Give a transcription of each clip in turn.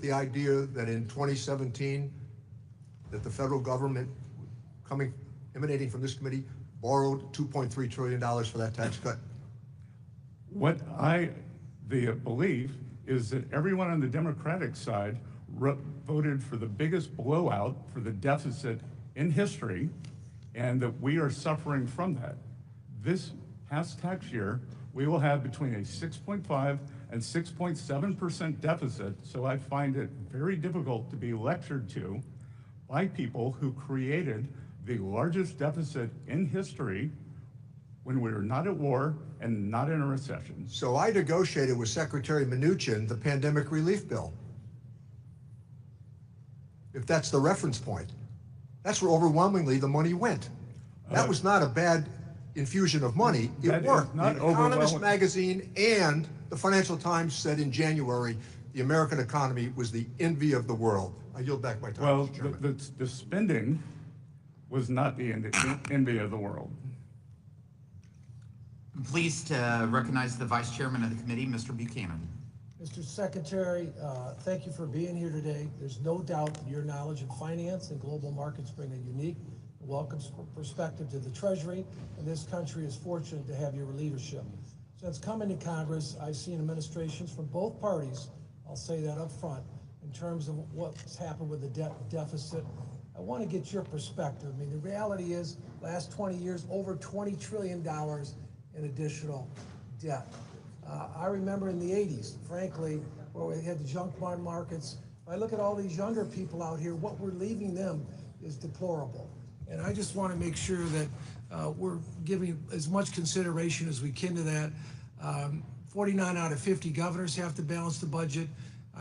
the idea that in 2017, that the federal government, emanating from this committee, borrowed $2.3 trillion for that tax cut? The belief is that everyone on the Democratic side voted for the biggest blowout for the deficit in history, and that we are suffering from that. This past tax year, we will have between a 6.5 and 6.7% deficit, so I find it very difficult to be lectured to by people who created the largest deficit in history when we were not at war and not in a recession. So I negotiated with Secretary Mnuchin the pandemic relief bill. If that's the reference point, that's where overwhelmingly the money went. That was not a bad infusion of money. It worked. The Economist magazine and the Financial Times said in January, the American economy was the envy of the world. I yield back my time, well, Mr. Chairman. the spending was not the envy of the world. I'm pleased to recognize the Vice Chairman of the committee, Mr. Buchanan. Mr. Secretary, thank you for being here today. There's no doubt that your knowledge of finance and global markets bring a unique and welcome perspective to the Treasury, and this country is fortunate to have your leadership. Since coming to Congress, I've seen administrations from both parties, I'll say that up front, in terms of what's happened with the debt deficit. I want to get your perspective. I mean, the reality is, last 20 years, over $20 trillion in additional debt. I remember in the 80s, frankly, where we had the junk bond markets. If I look at all these younger people out here, what we're leaving them is deplorable. And I just want to make sure that we're giving as much consideration as we can to that. 49 out of 50 governors have to balance the budget.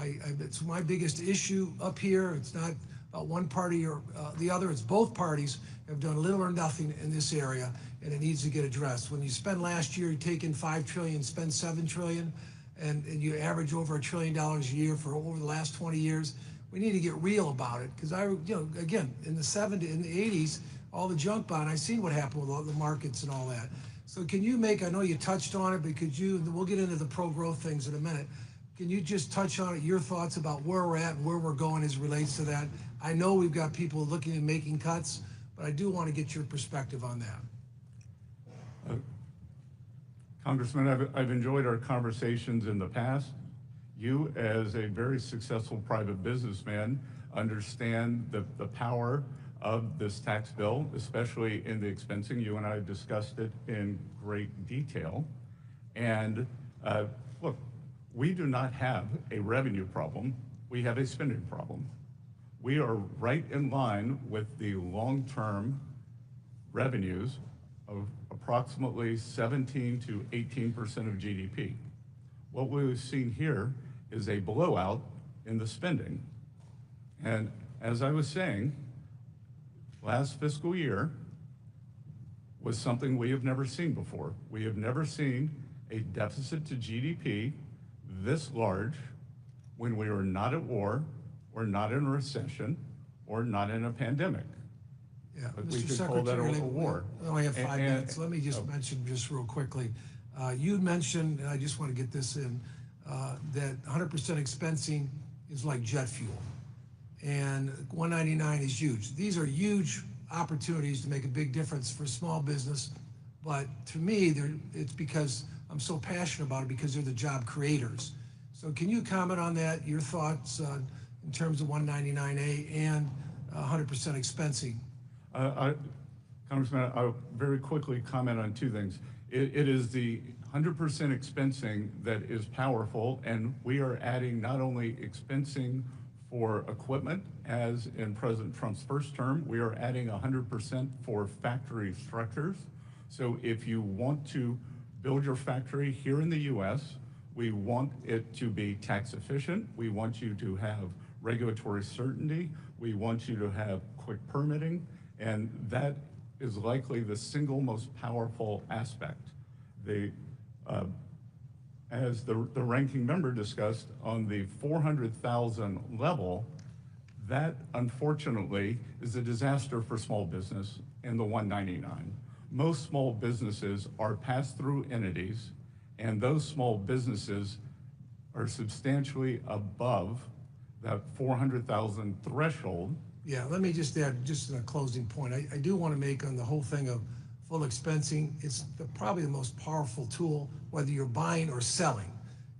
It's my biggest issue up here. It's not about one party or the other. It's both parties have done little or nothing in this area, and it needs to get addressed. When you spend last year, you take in $5 trillion, spend $7 trillion, and you average over $1 trillion a year for over the last 20 years. We need to get real about it, because again, in the 70s, in the 80s, all the junk bond, I seen what happened with all the markets and all that. So can you I know you touched on it, but we'll get into the pro-growth things in a minute. Can you just touch on it, your thoughts about where we're at and where we're going as it relates to that? I know we've got people looking at making cuts, but I do want to get your perspective on that. Congressman, I've enjoyed our conversations in the past. You, as a very successful private businessman, understand the power of this tax bill, especially in the expensing. You and I discussed it in great detail. And look, we do not have a revenue problem. We have a spending problem. We are right in line with the long-term revenues of approximately 17 to 18% of GDP. What we've seen here is a blowout in the spending. And as I was saying, last fiscal year was something we have never seen before. We have never seen a deficit to GDP this large when we were not at war, or not in a recession, or not in a pandemic. Yeah, But Mr. we could Secretary, call that a war. We only have 5 minutes. Let me just mention just real quickly. You mentioned, and I just want to get this in, that 100% expensing is like jet fuel, and 199 is huge. These are huge opportunities to make a big difference for small business, but to me, it's because I'm so passionate about it, because they're the job creators. So can you comment on that, your thoughts in terms of 199A and 100% expensing? Congressman, I'll very quickly comment on two things. It is the 100% expensing that is powerful, and we are adding not only expensing for equipment, as in President Trump's first term, we are adding 100% for factory structures. So if you want to build your factory here in the U.S., we want it to be tax efficient. We want you to have regulatory certainty. We want you to have quick permitting, and that is likely the single most powerful aspect. As the ranking member discussed, on the 400,000 level, that unfortunately is a disaster for small business in the 199. Most small businesses are pass-through entities, and those small businesses are substantially above that 400,000 threshold. Yeah, let me just add, just a closing point. I do want to make on the whole thing of full expensing, it's probably the most powerful tool, whether you're buying or selling.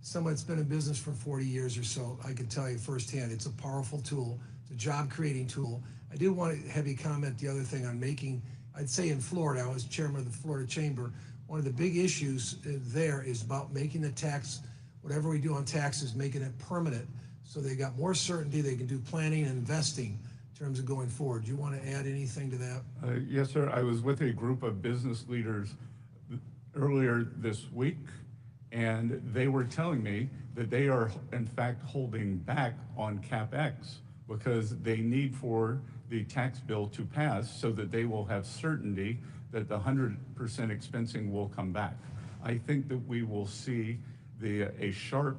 Someone that's been in business for 40 years or so, I can tell you firsthand, it's a powerful tool. It's a job-creating tool. I do want to have you comment the other thing on making, I'd say in Florida, I was chairman of the Florida Chamber, one of the big issues there is about making the tax, whatever we do on taxes, making it permanent, so they got more certainty, they can do planning and investing in terms of going forward. Do you want to add anything to that? Yes, sir. I was with a group of business leaders earlier this week, and they were telling me that they are, in fact, holding back on CapEx because they need for the tax bill to pass so that they will have certainty that the 100% expensing will come back. I think that we will see a sharp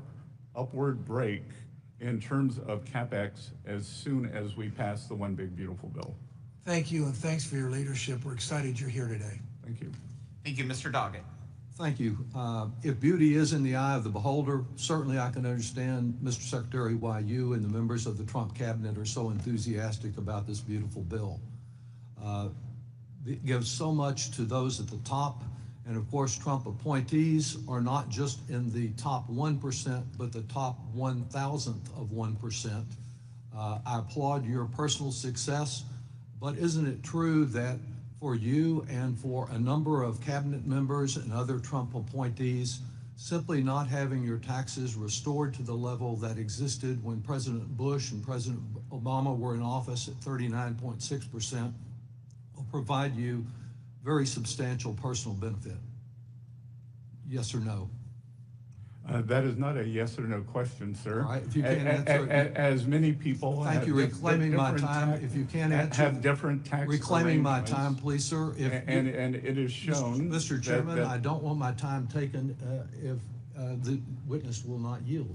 upward break in terms of CapEx as soon as we pass the One Big Beautiful Bill. Thank you, and thanks for your leadership. We're excited you're here today. Thank you. Thank you, Mr. Doggett. Thank you. If beauty is in the eye of the beholder, certainly I can understand, Mr. Secretary, why you and the members of the Trump cabinet are so enthusiastic about this beautiful bill. It gives so much to those at the top, and of course Trump appointees are not just in the top 1%, but the top 1,000th of 1%. I applaud your personal success, but isn't it true that for you and for a number of cabinet members and other Trump appointees, simply not having your taxes restored to the level that existed when President Bush and President Obama were in office at 39.6% will provide you very substantial personal benefit? Yes or no? That is not a yes or no question, sir. All right, if you can't answer it. As many people Thank you, reclaiming my time. If you can't answer, have different tax reclaiming my arrangements. time, please, sir. And it is shown. Mr. Chairman, that I don't want my time taken if the witness will not yield.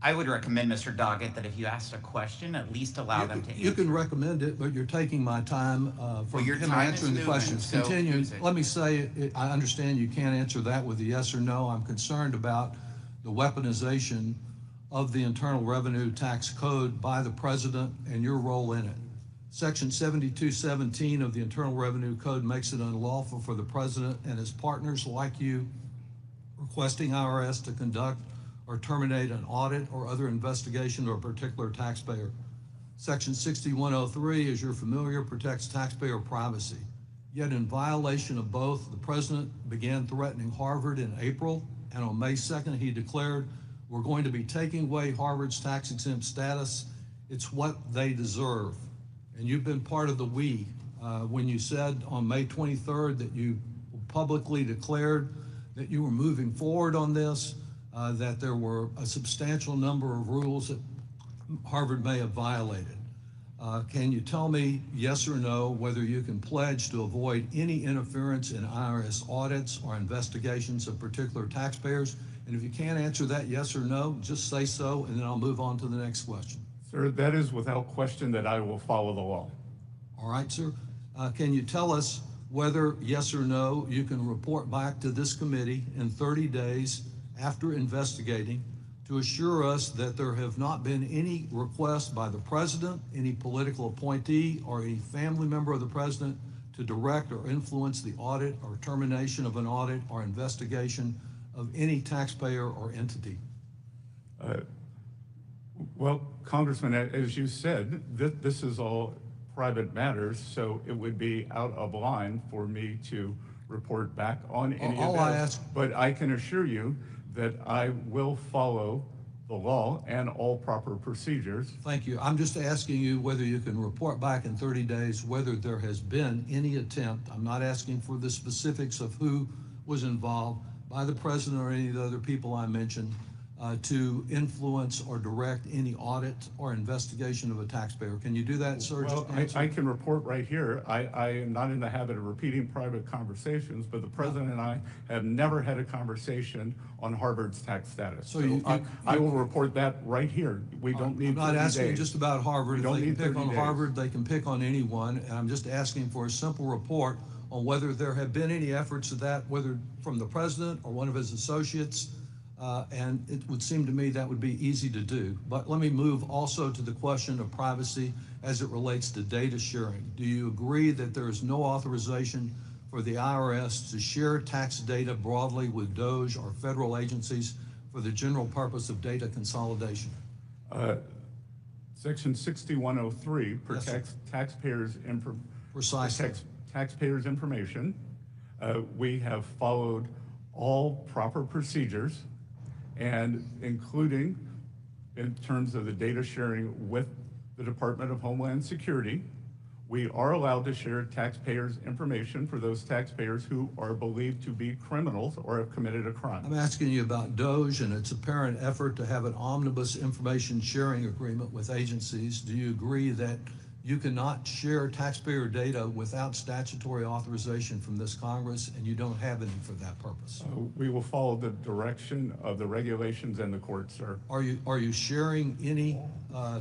I would recommend, Mr. Doggett, that if you asked a question, at least allow them to answer. You can recommend it, but you're taking my time from your him time is answering the moving, questions. so Continue. use it. Let me say, I understand you can't answer that with a yes or no. I'm concerned about the weaponization of the Internal Revenue Tax Code by the President and your role in it. Section 7217 of the Internal Revenue Code makes it unlawful for the President and his partners like you requesting IRS to conduct or terminate an audit or other investigation of a particular taxpayer. Section 6103, as you're familiar, protects taxpayer privacy. Yet in violation of both, the President began threatening Harvard in April, and on May 2nd, he declared, we're going to be taking away Harvard's tax-exempt status. It's what they deserve. And you've been part of the we when you said on May 23rd that you publicly declared that you were moving forward on this, that there were a substantial number of rules that Harvard may have violated. Can you tell me, yes or no, whether you can pledge to avoid any interference in IRS audits or investigations of particular taxpayers? And if you can't answer that yes or no, just say so, and then I'll move on to the next question. Sir, that is without question that I will follow the law. All right, sir. Can you tell us whether, yes or no, you can report back to this committee in 30 days after investigating to assure us that there have not been any requests by the President, any political appointee, or any family member of the President to direct or influence the audit or termination of an audit or investigation of any taxpayer or entity? Well, Congressman, as you said, this is all private matters, so it would be out of line for me to report back on any of this. But I can assure you that I will follow the law and all proper procedures. Thank you. I'm just asking you whether you can report back in 30 days whether there has been any attempt, I'm not asking for the specifics of who was involved, by the President or any of the other people I mentioned, to influence or direct any audit or investigation of a taxpayer. Can you do that, sir? Well, I can report right here. I am not in the habit of repeating private conversations, but the President and I have never had a conversation on Harvard's tax status. So I will report that right here. We don't need 30 days. I'm not asking just about Harvard. If they can pick on Harvard, they can pick on anyone. And I'm just asking for a simple report on whether there have been any efforts of that, whether from the President or one of his associates, and it would seem to me that would be easy to do. But let me move also to the question of privacy as it relates to data sharing. Do you agree that there is no authorization for the IRS to share tax data broadly with DOJ or federal agencies for the general purpose of data consolidation? Section 6103 protects taxpayers' information. We have followed all proper procedures, and including in terms of the data sharing with the Department of Homeland Security, we are allowed to share taxpayers' information for those taxpayers who are believed to be criminals or have committed a crime. I'm asking you about DOJ and its apparent effort to have an omnibus information sharing agreement with agencies. Do you agree that you cannot share taxpayer data without statutory authorization from this Congress, and you don't have any for that purpose? We will follow the direction of the regulations and the court, sir. Are you sharing any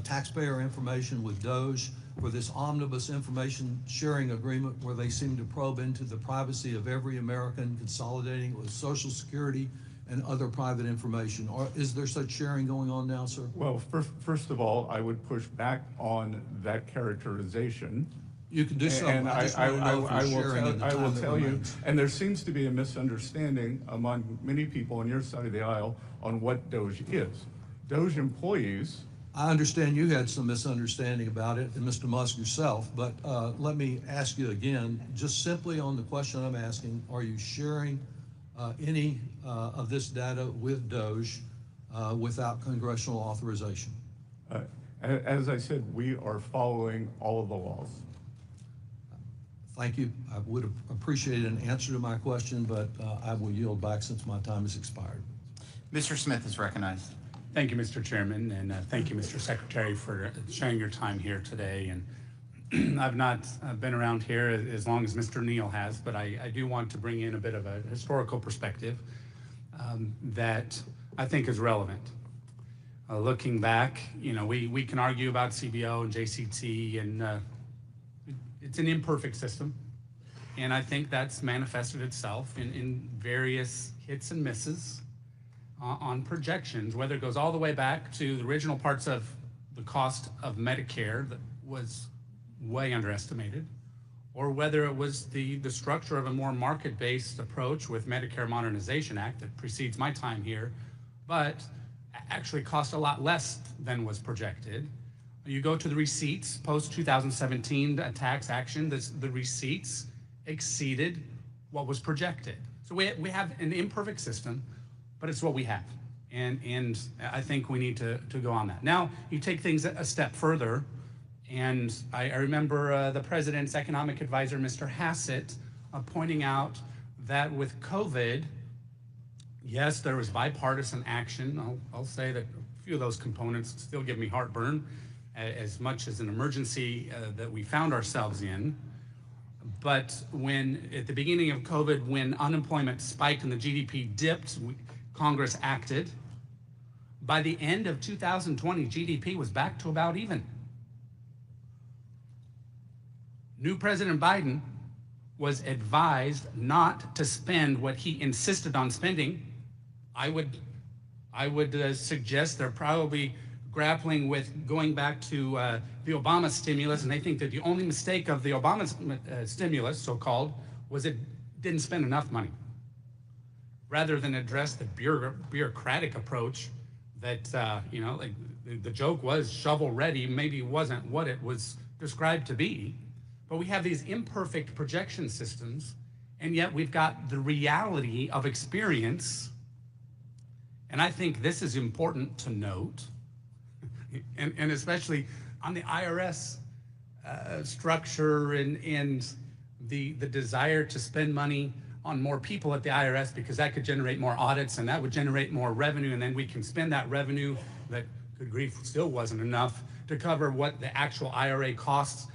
taxpayer information with DOJ for this omnibus information sharing agreement where they seem to probe into the privacy of every American, consolidating it with Social Security and other private information? Or is there such sharing going on now, sir? Well, first of all, I would push back on that characterization. You can do so. And I will tell you, remains. and there seems to be a misunderstanding among many people on your side of the aisle on what DOJ is. DOJ employees. I understand you had some misunderstanding about it, and Mr. Musk yourself, but let me ask you again, just simply on the question I'm asking, are you sharing any of this data with DOJ without congressional authorization? As I said, we are following all of the laws. Thank you. I would have appreciated an answer to my question, but I will yield back since my time has expired. Mr. Smith is recognized. Thank you, Mr. Chairman, and thank you, Mr. Secretary, for sharing your time here today. And I've not been around here as long as Mr. Neal has, but I do want to bring in a bit of a historical perspective that I think is relevant. Looking back, you know, we can argue about CBO and JCT, and it's an imperfect system. And I think that's manifested itself in various hits and misses on projections, whether it goes all the way back to the original parts of the cost of Medicare that was way underestimated, or whether it was the structure of a more market-based approach with Medicare Modernization Act that precedes my time here, but actually cost a lot less than was projected. You go to the receipts, post-2017 tax action, the receipts exceeded what was projected. So we have an imperfect system, but it's what we have. And I think we need to go on that. Now, you take things a step further, and I remember the president's economic advisor, Mr. Hassett, pointing out that with COVID, yes, there was bipartisan action. I'll say that a few of those components still give me heartburn, as much as an emergency that we found ourselves in. But when, at the beginning of COVID, when unemployment spiked and the GDP dipped, Congress acted. By the end of 2020, GDP was back to about even. New President Biden was advised not to spend what he insisted on spending. I would suggest they're probably grappling with going back to the Obama stimulus, and they think that the only mistake of the Obama stimulus, so-called, was it didn't spend enough money, rather than address the bureaucratic approach that, you know, like the joke was shovel ready, maybe wasn't what it was described to be. But we have these imperfect projection systems, and yet we've got the reality of experience. And I think this is important to note, and especially on the IRS structure and the desire to spend money on more people at the IRS, because that could generate more audits and that would generate more revenue, and then we can spend that revenue that, good grief, still wasn't enough to cover what the actual IRA costs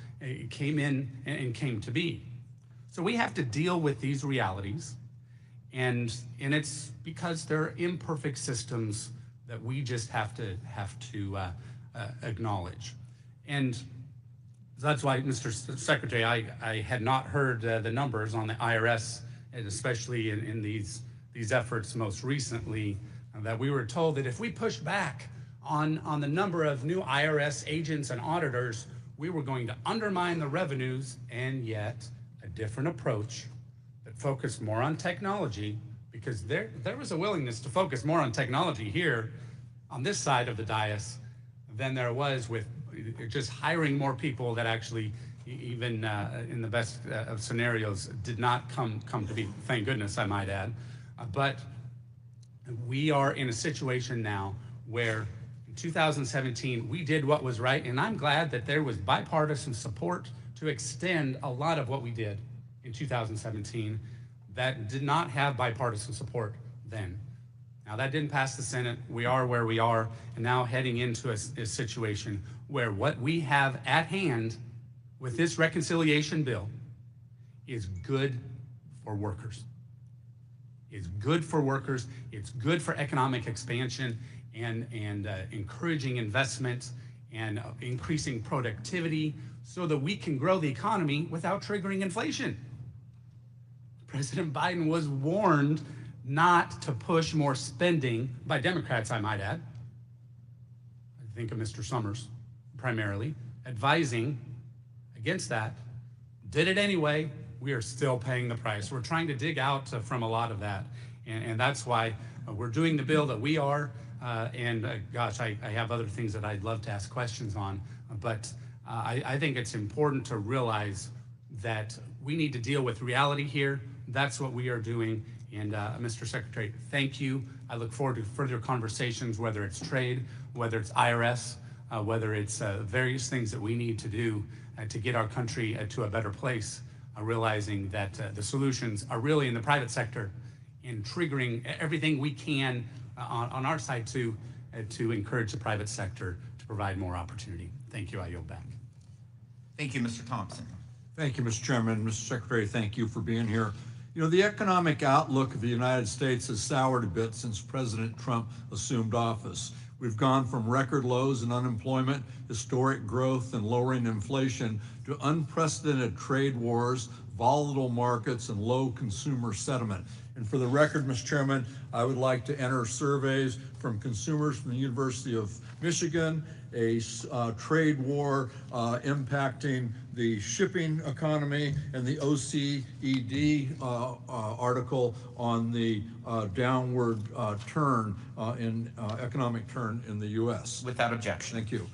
came in and came to be. So we have to deal with these realities, and it's because they're imperfect systems that we just have to acknowledge. And that's why, Mr. Secretary, I had not heard the numbers on the IRS, and especially in these efforts most recently that we were told that if we pushed back on the number of new IRS agents and auditors, we were going to undermine the revenues, and yet a different approach that focused more on technology, because there was a willingness to focus more on technology here on this side of the dais than there was with just hiring more people that actually, even in the best of scenarios, did not come to be, thank goodness, I might add. But we are in a situation now where in 2017, we did what was right, and I'm glad that there was bipartisan support to extend a lot of what we did in 2017 that did not have bipartisan support then. Now, that didn't pass the Senate. We are where we are, and now heading into a situation where what we have at hand with this reconciliation bill is good for workers. It's good for workers. It's good for economic expansion and encouraging investment and increasing productivity so that we can grow the economy without triggering inflation. President Biden was warned not to push more spending by Democrats, I might add. I think of Mr. Summers primarily, advising against that. Did it anyway. We are still paying the price. We're trying to dig out from a lot of that. And that's why we're doing the bill that we are. Gosh, I have other things that I'd love to ask questions on. But I think it's important to realize that we need to deal with reality here. That's what we are doing. And Mr. Secretary, thank you. I look forward to further conversations, whether it's trade, whether it's IRS, whether it's various things that we need to do to get our country to a better place, realizing that the solutions are really in the private sector and triggering everything we can on our side to encourage the private sector to provide more opportunity. Thank you. I yield back. Thank you, Mr. Thompson. Thank you, Mr. Chairman. Mr. Secretary, thank you for being here. You know, the economic outlook of the United States has soured a bit since President Trump assumed office. We've gone from record lows in unemployment, historic growth, and lowering inflation to unprecedented trade wars, volatile markets, and low consumer sentiment. And for the record, Mr. Chairman, I would like to enter surveys from consumers from the University of Michigan, a trade war impacting the shipping economy, and the OECD article on the downward turn in economic turn in the U.S. Without objection. Thank you.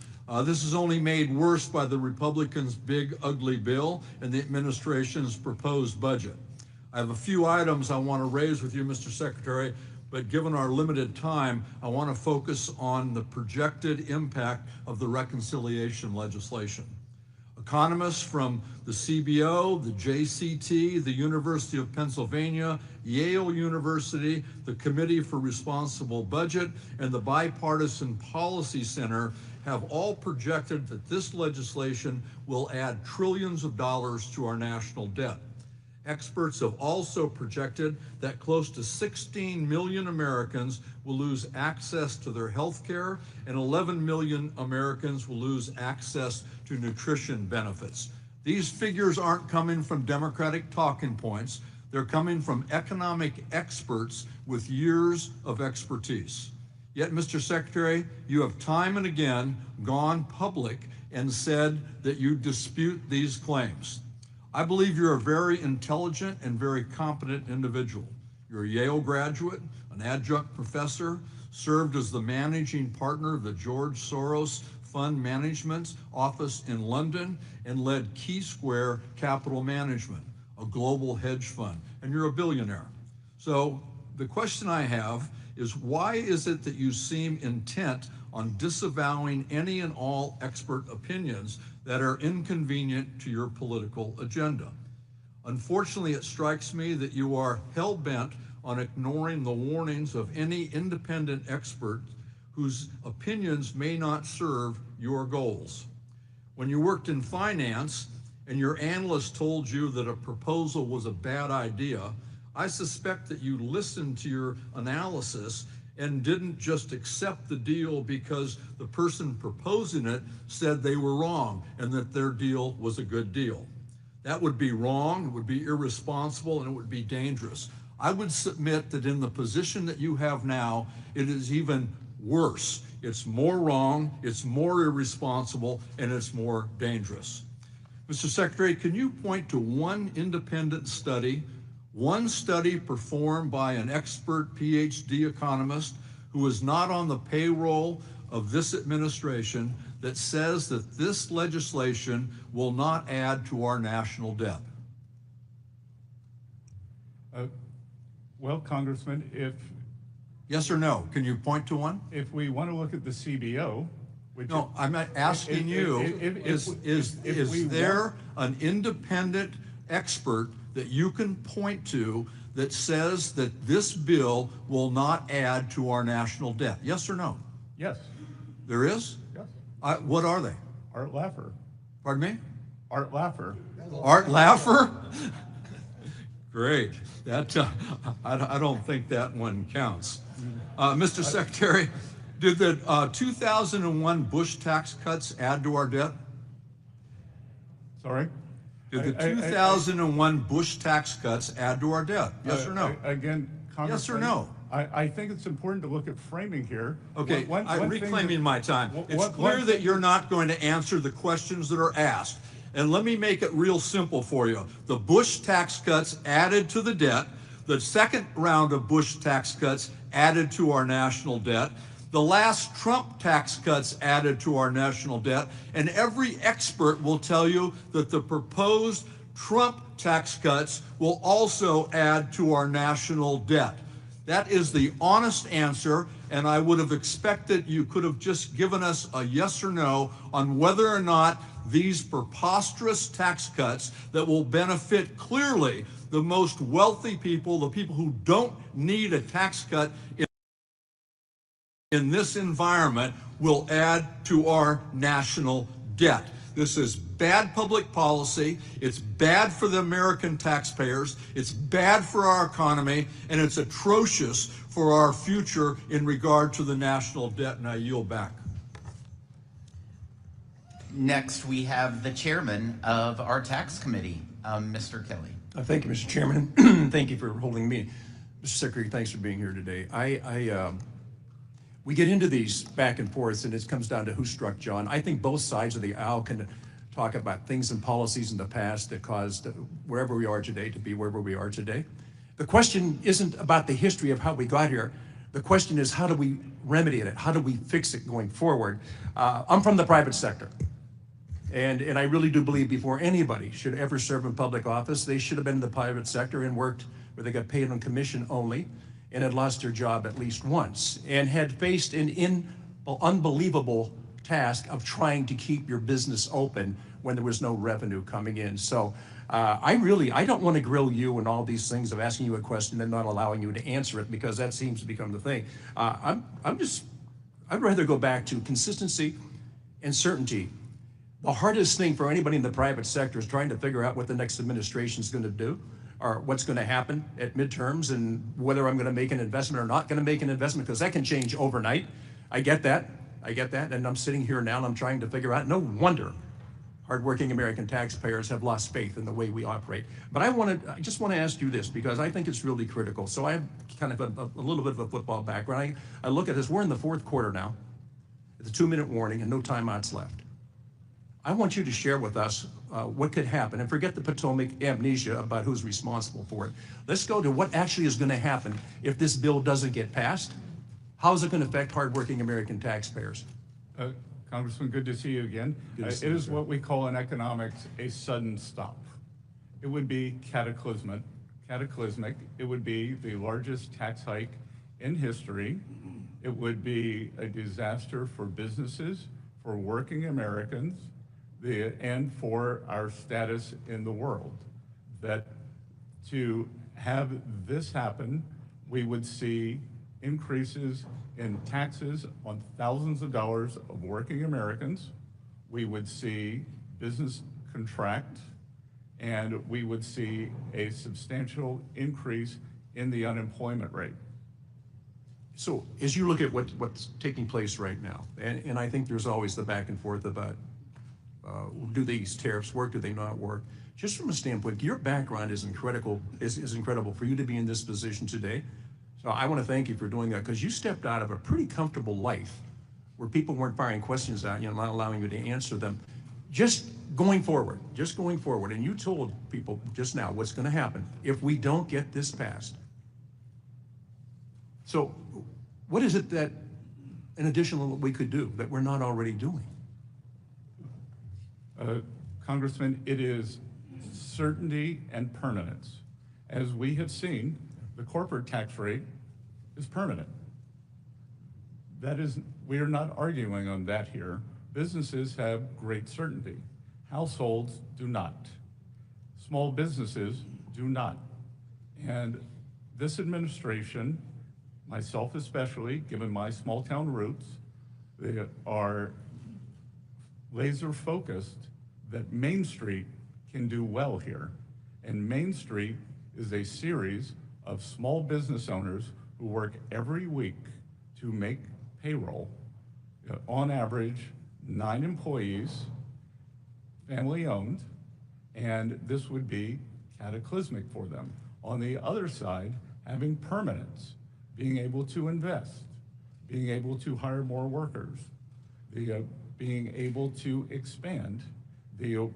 This is only made worse by the Republicans' big, ugly bill and the administration's proposed budget. I have a few items I want to raise with you, Mr. Secretary, but given our limited time, I want to focus on the projected impact of the reconciliation legislation. Economists from the CBO, the JCT, the University of Pennsylvania, Yale University, the Committee for Responsible Budget, and the Bipartisan Policy Center have all projected that this legislation will add trillions of dollars to our national debt. Experts have also projected that close to 16 million Americans will lose access to their health care, and 11 million Americans will lose access to nutrition benefits. These figures aren't coming from Democratic talking points. They're coming from economic experts with years of expertise. Yet, Mr. Secretary, you have time and again gone public and said that you dispute these claims. I believe you're a very intelligent and very competent individual. You're a Yale graduate, an adjunct professor, served as the managing partner of the George Soros Fund Management Office in London, and led Key Square Capital Management, a global hedge fund, and you're a billionaire. So the question I have is, why is it that you seem intent on disavowing any and all expert opinions that are inconvenient to your political agenda? Unfortunately, it strikes me that you are hell-bent on ignoring the warnings of any independent expert whose opinions may not serve your goals. When you worked in finance and your analyst told you that a proposal was a bad idea, I suspect that you listened to your analysis and didn't just accept the deal because the person proposing it said they were wrong and that their deal was a good deal. That would be wrong, it would be irresponsible, and it would be dangerous. I would submit that in the position that you have now, it is even worse. It's more wrong, it's more irresponsible, and it's more dangerous. Mr. Secretary, can you point to one independent study, one study performed by an expert PhD economist who is not on the payroll of this administration that says that this legislation will not add to our national debt? Well, Congressman, if Yes or no? Can you point to one? if we want to look at the CBO, which No, I'm not asking you, is there an independent expert that you can point to that says that this bill will not add to our national debt? Yes or no? yes, There is? yes, What are they? Art Laffer, Pardon me? Art Laffer. Art Laffer? Great. That I don't think that one counts. Mr. Secretary, did the 2001 Bush tax cuts add to our debt? Sorry? Did the 2001 Bush tax cuts add to our debt? Yes or no? Again, Congressman. Yes or no? I think it's important to look at framing here. Okay, I'm reclaiming my time. It's clear that you're not going to answer the questions that are asked. And let me make it real simple for you. The Bush tax cuts added to the debt. The second round of Bush tax cuts added to our national debt. The last Trump tax cuts added to our national debt. And every expert will tell you that the proposed Trump tax cuts will also add to our national debt. That is the honest answer, and I would have expected you could have just given us a yes or no on whether or not these preposterous tax cuts that will benefit clearly the most wealthy people, the people who don't need a tax cut in this environment, will add to our national debt. This is bad public policy. It's bad for the American taxpayers. It's bad for our economy, and it's atrocious for our future in regard to the national debt. And I yield back. Next, we have the chairman of our tax committee, Mr. Kelly. Thank you, Mr. Chairman. Thank you for holding me. Mr. Secretary, thanks for being here today. We get into these back and forth, and it comes down to who struck John. I think both sides of the aisle can talk about things and policies in the past that caused wherever we are today to be wherever we are today. The question isn't about the history of how we got here. The question is, how do we remedy it? How do we fix it going forward? I'm from the private sector. And I really do believe before anybody should ever serve in public office, they should have been in the private sector and worked where they got paid on commission only and had lost their job at least once and had faced an unbelievable task of trying to keep your business open when there was no revenue coming in. So I don't want to grill you and all these things of asking you a question and not allowing you to answer it, because that seems to become the thing. I'd rather go back to consistency and certainty. The hardest thing for anybody in the private sector is trying to figure out what the next administration is going to do, or what's going to happen at midterms, and whether I'm going to make an investment or not going to make an investment, because that can change overnight. I get that, and I'm sitting here now and I'm trying to figure out, no wonder hardworking American taxpayers have lost faith in the way we operate. But I just want to ask you this, because I think it's really critical. So I have kind of a little bit of a football background. I look at this, we're in the fourth quarter now, it's a 2-minute warning and no timeouts left. I want you to share with us what could happen, and forget the Potomac amnesia about who's responsible for it. Let's go to what actually is going to happen if this bill doesn't get passed. How is it going to affect hardworking American taxpayers? Congressman, good to see you again. It is what we call in economics a sudden stop. It would be cataclysmic. It would be the largest tax hike in history. It would be a disaster for businesses, for working Americans, and for our status in the world. That to have this happen, we would see increases in taxes on thousands of dollars of working Americans. We would see business contract, and we would see a substantial increase in the unemployment rate. So as you look at what's taking place right now, and I think there's always the back and forth about do these tariffs work? Do they not work? Just from a standpoint, your background is incredible. Is incredible for you to be in this position today. So I want to thank you for doing that, because you stepped out of a pretty comfortable life where people weren't firing questions at you and not allowing you to answer them. Just going forward, and you told people just now what's going to happen if we don't get this passed. So what is it that in addition to what we could do that we're not already doing? Congressman, it is certainty and permanence. As we have seen, the corporate tax rate is permanent. That is, we are not arguing on that here. Businesses have great certainty. Households do not. Small businesses do not. And this administration, myself especially, given my small town roots, they are laser focused that Main Street can do well here. And Main Street is a series of small business owners who work every week to make payroll. On average, 9 employees, family owned, and this would be cataclysmic for them. On the other side, having permanence, being able to invest, being able to hire more workers, being able to expand,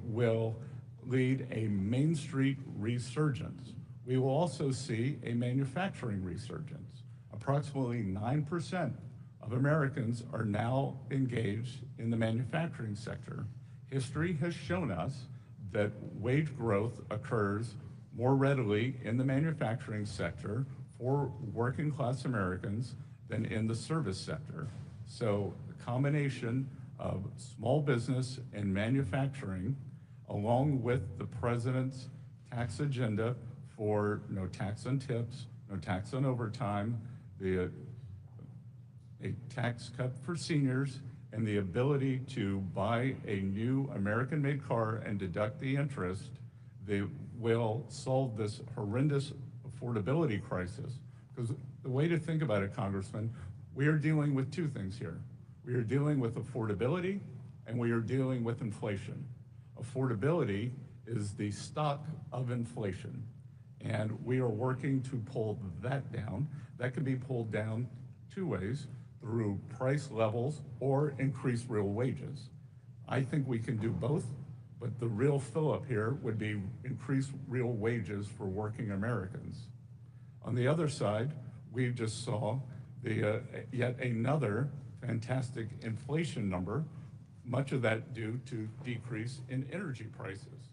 will lead a Main Street resurgence. We will also see a manufacturing resurgence. Approximately 9% of Americans are now engaged in the manufacturing sector. History has shown us that wage growth occurs more readily in the manufacturing sector for working class Americans than in the service sector. So the combination of small business and manufacturing, along with the president's tax agenda for no tax on tips, no tax on overtime, a tax cut for seniors, and the ability to buy a new American-made car and deduct the interest, they will solve this horrendous affordability crisis. Because the way to think about it, Congressman, we are dealing with 2 things here. We are dealing with affordability, and we are dealing with inflation. Affordability is the stock of inflation, and we are working to pull that down. That can be pulled down 2 ways, through price levels or increase real wages. I think we can do both, but the real fill-up here would be increase real wages for working Americans. On the other side, we just saw yet another fantastic inflation number, much of that due to decrease in energy prices.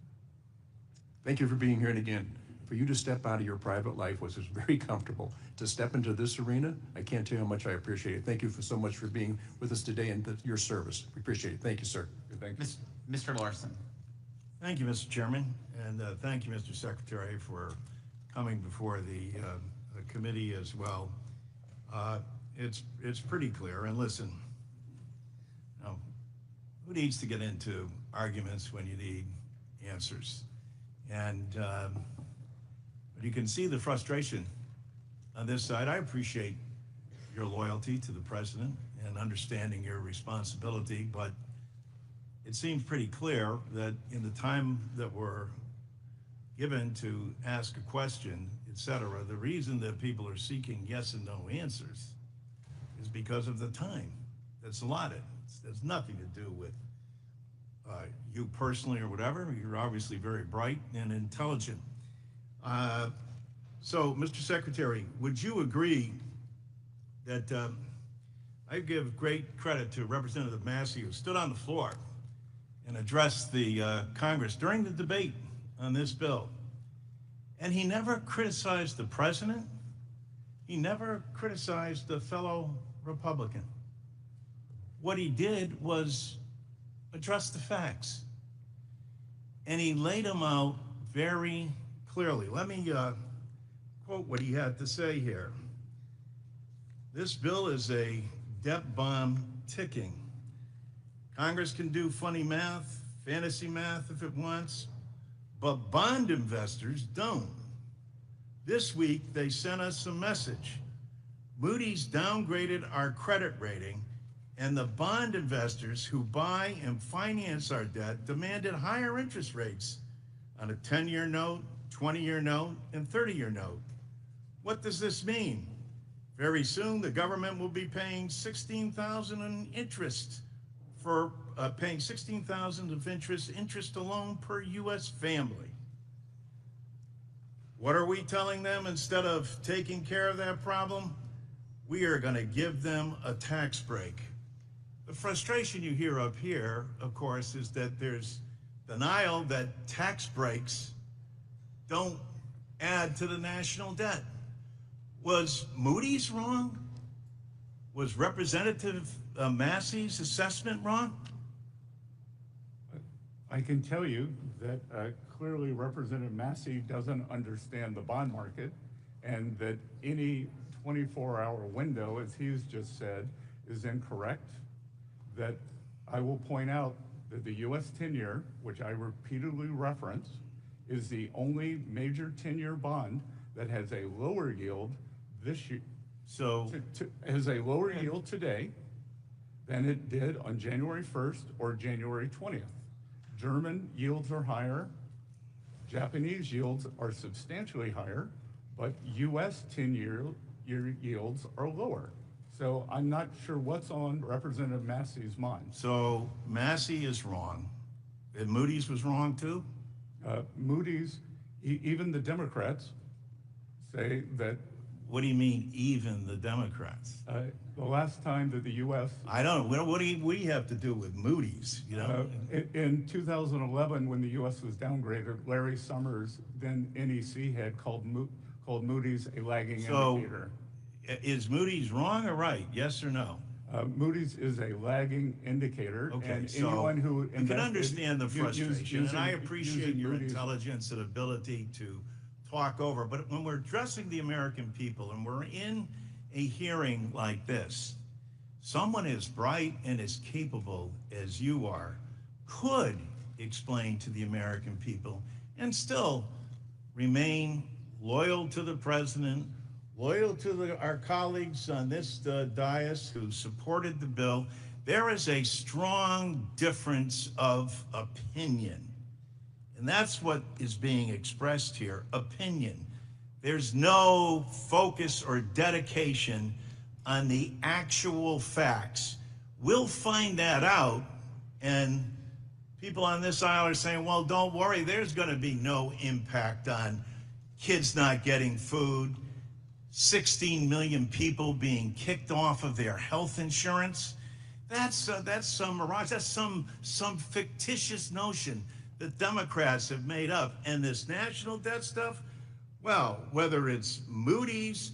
Thank you for being here, and again, for you to step out of your private life was very comfortable. To step into this arena, I can't tell you how much I appreciate it. Thank you so much for being with us today and your service. We appreciate it. Thank you, sir. Thank you. Mr. Larson. Thank you, Mr. Chairman, and thank you, Mr. Secretary, for coming before the committee as well. It's pretty clear, and listen, who needs to get into arguments when you need answers? And but you can see the frustration on this side. I appreciate your loyalty to the president and understanding your responsibility, but it seems pretty clear that in the time that we're given to ask a question, et cetera, the reason that people are seeking yes and no answers is because of the time that's allotted. There's nothing to do with you personally or whatever. You're obviously very bright and intelligent. So, Mr. Secretary, would you agree that I give great credit to Representative Massey, who stood on the floor and addressed the Congress during the debate on this bill, and he never criticized the president. He never criticized a fellow Republican. What he did was address the facts, and he laid them out very clearly. Let me quote what he had to say here. This bill is a debt bomb ticking. Congress can do funny math, fantasy math if it wants, but bond investors don't. This week, they sent us a message. Moody's downgraded our credit rating, And the bond investors who buy and finance our debt demanded higher interest rates on a 10-year note, 20-year note, and 30-year note. What does this mean? Very soon, the government will be paying $16,000 in interest for paying $16,000 of interest alone per U.S. family. What are we telling them instead of taking care of that problem? We are going to give them a tax break. The frustration you hear up here, of course, is that there's denial that tax breaks don't add to the national debt. Was Moody's wrong? Was Representative Massey's assessment wrong? I can tell you that clearly Representative Massey doesn't understand the bond market, and that any 24-hour window, as he's just said, is incorrect. That I will point out that the U.S. 10-year, which I repeatedly reference, is the only major 10-year bond that has a lower yield this year. So has a lower yield today than it did on January 1st or January 20th. German yields are higher, Japanese yields are substantially higher, but U.S. 10-year yields are lower. So I'm not sure what's on Representative Massey's mind. So Massey is wrong. And Moody's was wrong too? Moody's, even the Democrats say that. What do you mean, even the Democrats? The last time that the U.S. I don't know. What do we have to do with Moody's? You know, in 2011, when the U.S. was downgraded, Larry Summers, then NEC head, called Moody's a lagging indicator. Is Moody's wrong or right? Yes or no? Moody's is a lagging indicator. Okay, and so anyone who you can understand the frustration, and I appreciate your Moody's intelligence and ability to talk over. But when we're addressing the American people and we're in a hearing like this, someone as bright and as capable as you are could explain to the American people and still remain loyal to the president, loyal to our colleagues on this dais who supported the bill. There is a strong difference of opinion. And that's what is being expressed here, opinion. There's no focus or dedication on the actual facts. We'll find that out, and people on this aisle are saying, well, don't worry, there's going to be no impact on kids not getting food, 16 million people being kicked off of their health insurance. That's some mirage. That's some fictitious notion that Democrats have made up. And this national debt stuff, well, whether it's Moody's,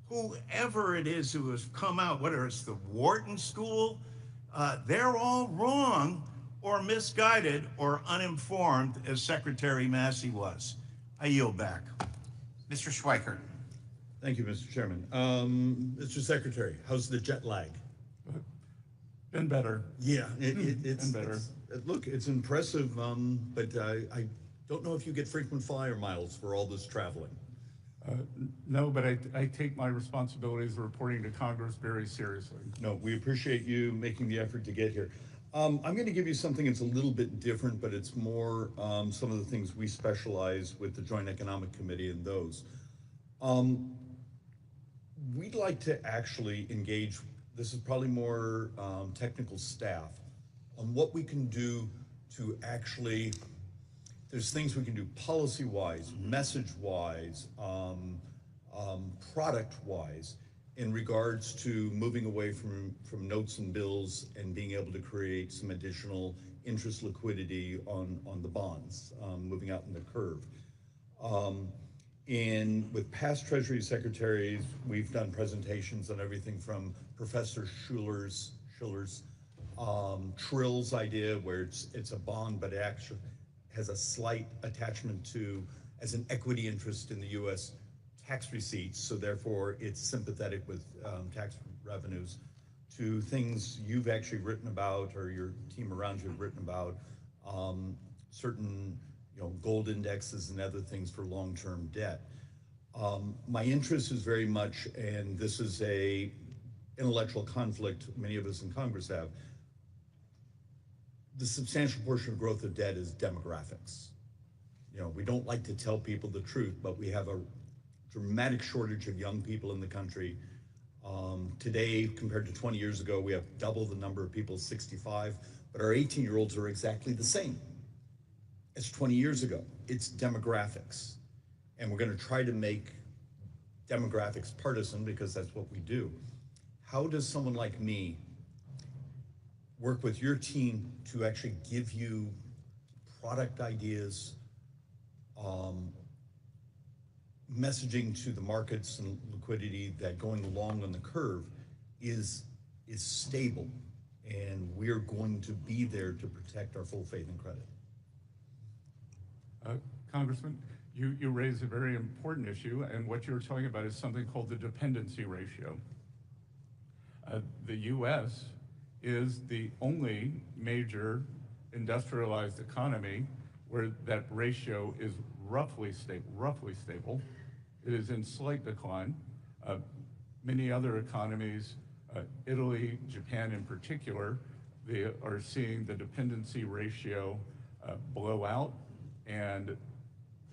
whoever it is who has come out, whether it's the Wharton School, they're all wrong or misguided or uninformed, as Secretary Massey was. I yield back. Mr. Schweikert. Thank you, Mr. Chairman. Mr. Secretary, how's the jet lag? been better. Yeah, it's better. Look, it's impressive, but I don't know if you get frequent flyer miles for all this traveling. No, but I take my responsibilities of reporting to Congress very seriously. No, we appreciate you making the effort to get here. I'm going to give you something that's a little bit different, but it's more some of the things we specialize with the Joint Economic Committee and those. We'd like to actually engage, this is probably more technical staff, on what we can do to actually, there's things we can do policy-wise, message-wise, product-wise, in regards to moving away from notes and bills and being able to create some additional interest liquidity on the bonds, moving out in the curve. And with past Treasury secretaries, we've done presentations on everything from Professor Schiller's Trill's idea, where it's a bond, but it actually has a slight attachment to as an equity interest in the U.S. tax receipts, so therefore it's sympathetic with tax revenues, to things you've actually written about, or your team around you have written about, certain gold indexes and other things for long-term debt. My interest is very much, and this is intellectual conflict many of us in Congress have. The substantial portion of growth of debt is demographics. You know, we don't like to tell people the truth, but we have a dramatic shortage of young people in the country. Today, compared to 20 years ago, we have double the number of people 65, but our 18-year-olds are exactly the same as 20 years ago. It's demographics. And we're going to try to make demographics partisan because that's what we do. How does someone like me work with your team to actually give you product ideas, messaging to the markets and liquidity that going long on the curve is stable, and we're going to be there to protect our full faith and credit? Congressman, you raise a very important issue, and what you're talking about is something called the dependency ratio. The U.S. is the only major industrialized economy where that ratio is roughly stable. It is in slight decline. Many other economies, Italy, Japan in particular, they are seeing the dependency ratio blow out, and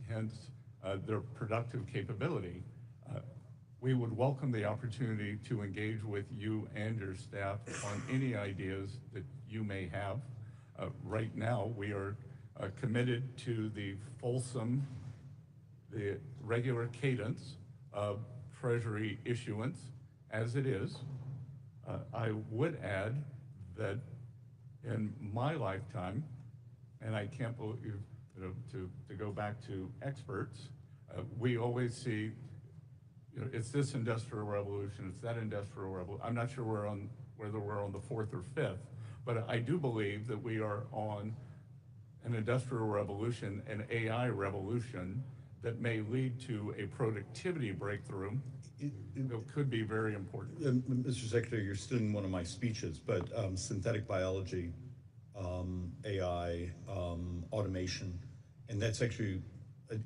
hence their productive capability. We would welcome the opportunity to engage with you and your staff on any ideas that you may have. Right now, we are committed to the regular cadence of Treasury issuance as it is. I would add that in my lifetime, and I can't believe, to go back to experts, we always see, it's this industrial revolution, it's that industrial revolution. I'm not sure whether we're on the fourth or fifth, but I do believe that we are on an industrial revolution, an AI revolution that may lead to a productivity breakthrough that could be very important. Mr. Secretary, you're stealing one of my speeches, but synthetic biology, AI, automation, and that's actually,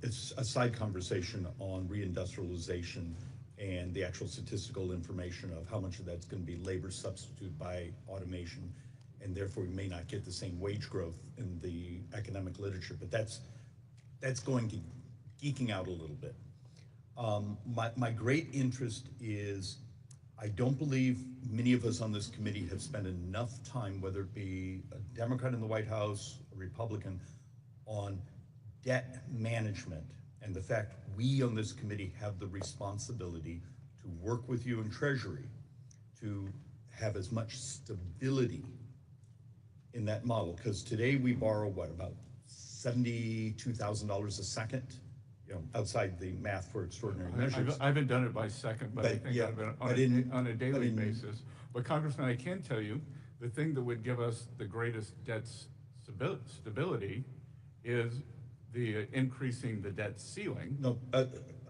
it's a side conversation on reindustrialization and the actual statistical information of how much of that's going to be labor substitute by automation, and therefore we may not get the same wage growth in the academic literature, but that's going to geeking out a little bit. My great interest is, I don't believe many of us on this committee have spent enough time, whether it be a Democrat in the White House, a Republican, on debt management, and the fact we on this committee have the responsibility to work with you in Treasury to have as much stability in that model. Because today we borrow, what, about $72,000 a second? Outside the math for extraordinary measures. I haven't done it by second, but I think yeah, on a daily basis. But Congressman, I can tell you, the thing that would give us the greatest debt stability is the increasing the debt ceiling. No,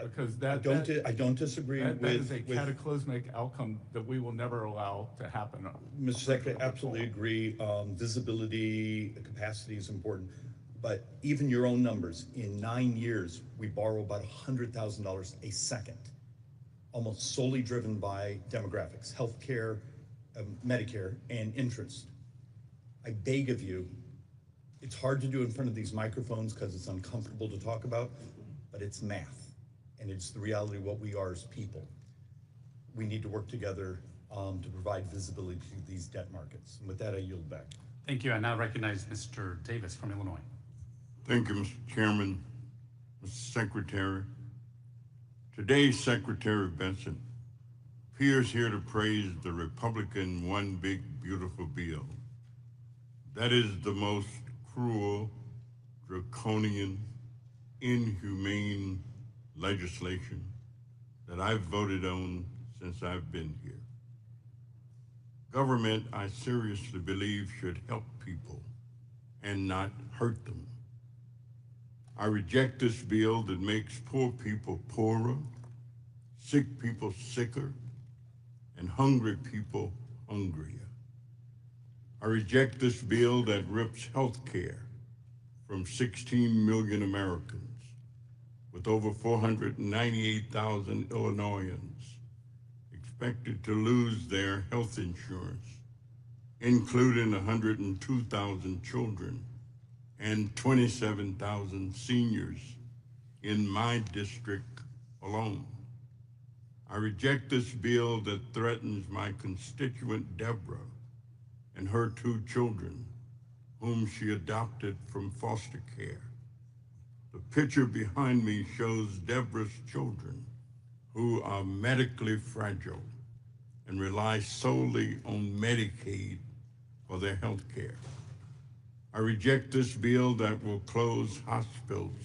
because I don't disagree that is a cataclysmic outcome that we will never allow to happen. Mr. Secretary, absolutely agree. Visibility, capacity is important. But even your own numbers, in 9 years, we borrow about $100,000 a second, almost solely driven by demographics, healthcare, Medicare, and interest. I beg of you, it's hard to do in front of these microphones because it's uncomfortable to talk about, but it's math, and it's the reality of what we are as people. We need to work together to provide visibility to these debt markets. And with that, I yield back. Thank you. I now recognize Mr. Davis from Illinois. Thank you, Mr. Chairman, Mr. Secretary. Today, Secretary Bessent appears here to praise the Republican One Big Beautiful Bill. That is the most cruel, draconian, inhumane legislation that I've voted on since I've been here. Government, I seriously believe, should help people and not hurt them. I reject this bill that makes poor people poorer, sick people sicker, and hungry people hungrier. I reject this bill that rips health care from 16 million Americans, with over 498,000 Illinoisans expected to lose their health insurance, including 102,000 children and 27,000 seniors in my district alone. I reject this bill that threatens my constituent Deborah and her 2 children, whom she adopted from foster care. The picture behind me shows Deborah's children, who are medically fragile and rely solely on Medicaid for their health care. I reject this bill that will close hospitals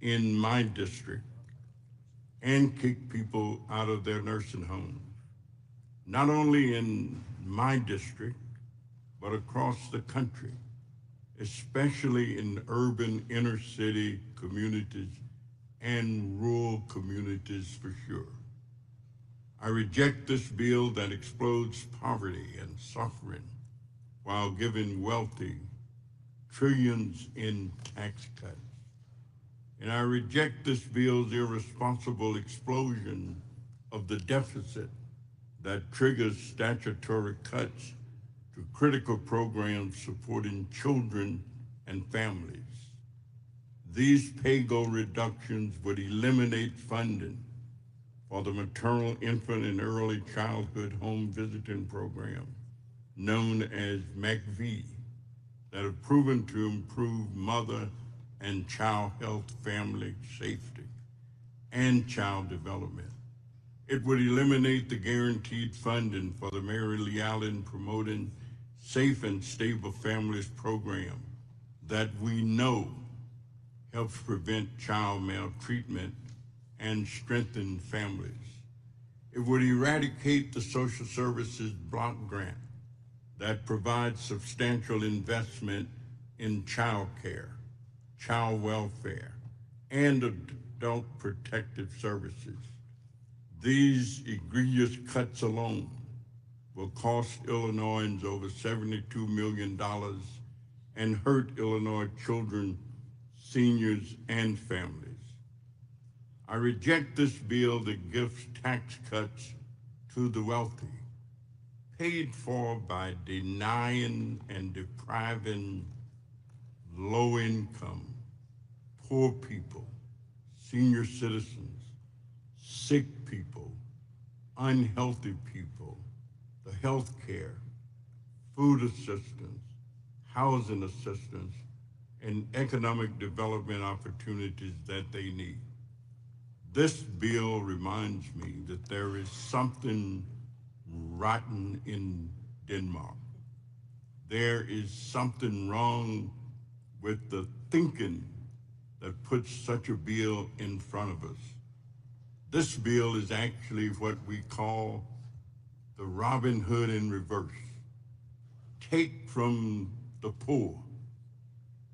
in my district and kick people out of their nursing homes, not only in my district, but across the country, especially in urban inner city communities and rural communities for sure. I reject this bill that explodes poverty and suffering while giving wealthy trillions in tax cuts. And I reject this bill's irresponsible explosion of the deficit that triggers statutory cuts to critical programs supporting children and families. These pay-go reductions would eliminate funding for the maternal, infant, and early childhood home visiting program, known as MACV, that have proven to improve mother and child health, family safety, and child development. It would eliminate the guaranteed funding for the Mary Lee Allen Promoting Safe and Stable Families program that we know helps prevent child maltreatment and strengthen families. It would eradicate the social services block grant that provides substantial investment in child care, child welfare, and adult protective services. These egregious cuts alone will cost Illinoisans over $72 million and hurt Illinois children, seniors, and families. I reject this bill that gives tax cuts to the wealthy, paid for by denying and depriving low-income, poor people, senior citizens, sick people, unhealthy people, the health care, food assistance, housing assistance, and economic development opportunities that they need. This bill reminds me that there is something rotten in Denmark. There is something wrong with the thinking that puts such a bill in front of us. This bill is actually what we call the Robin Hood in reverse. Take from the poor,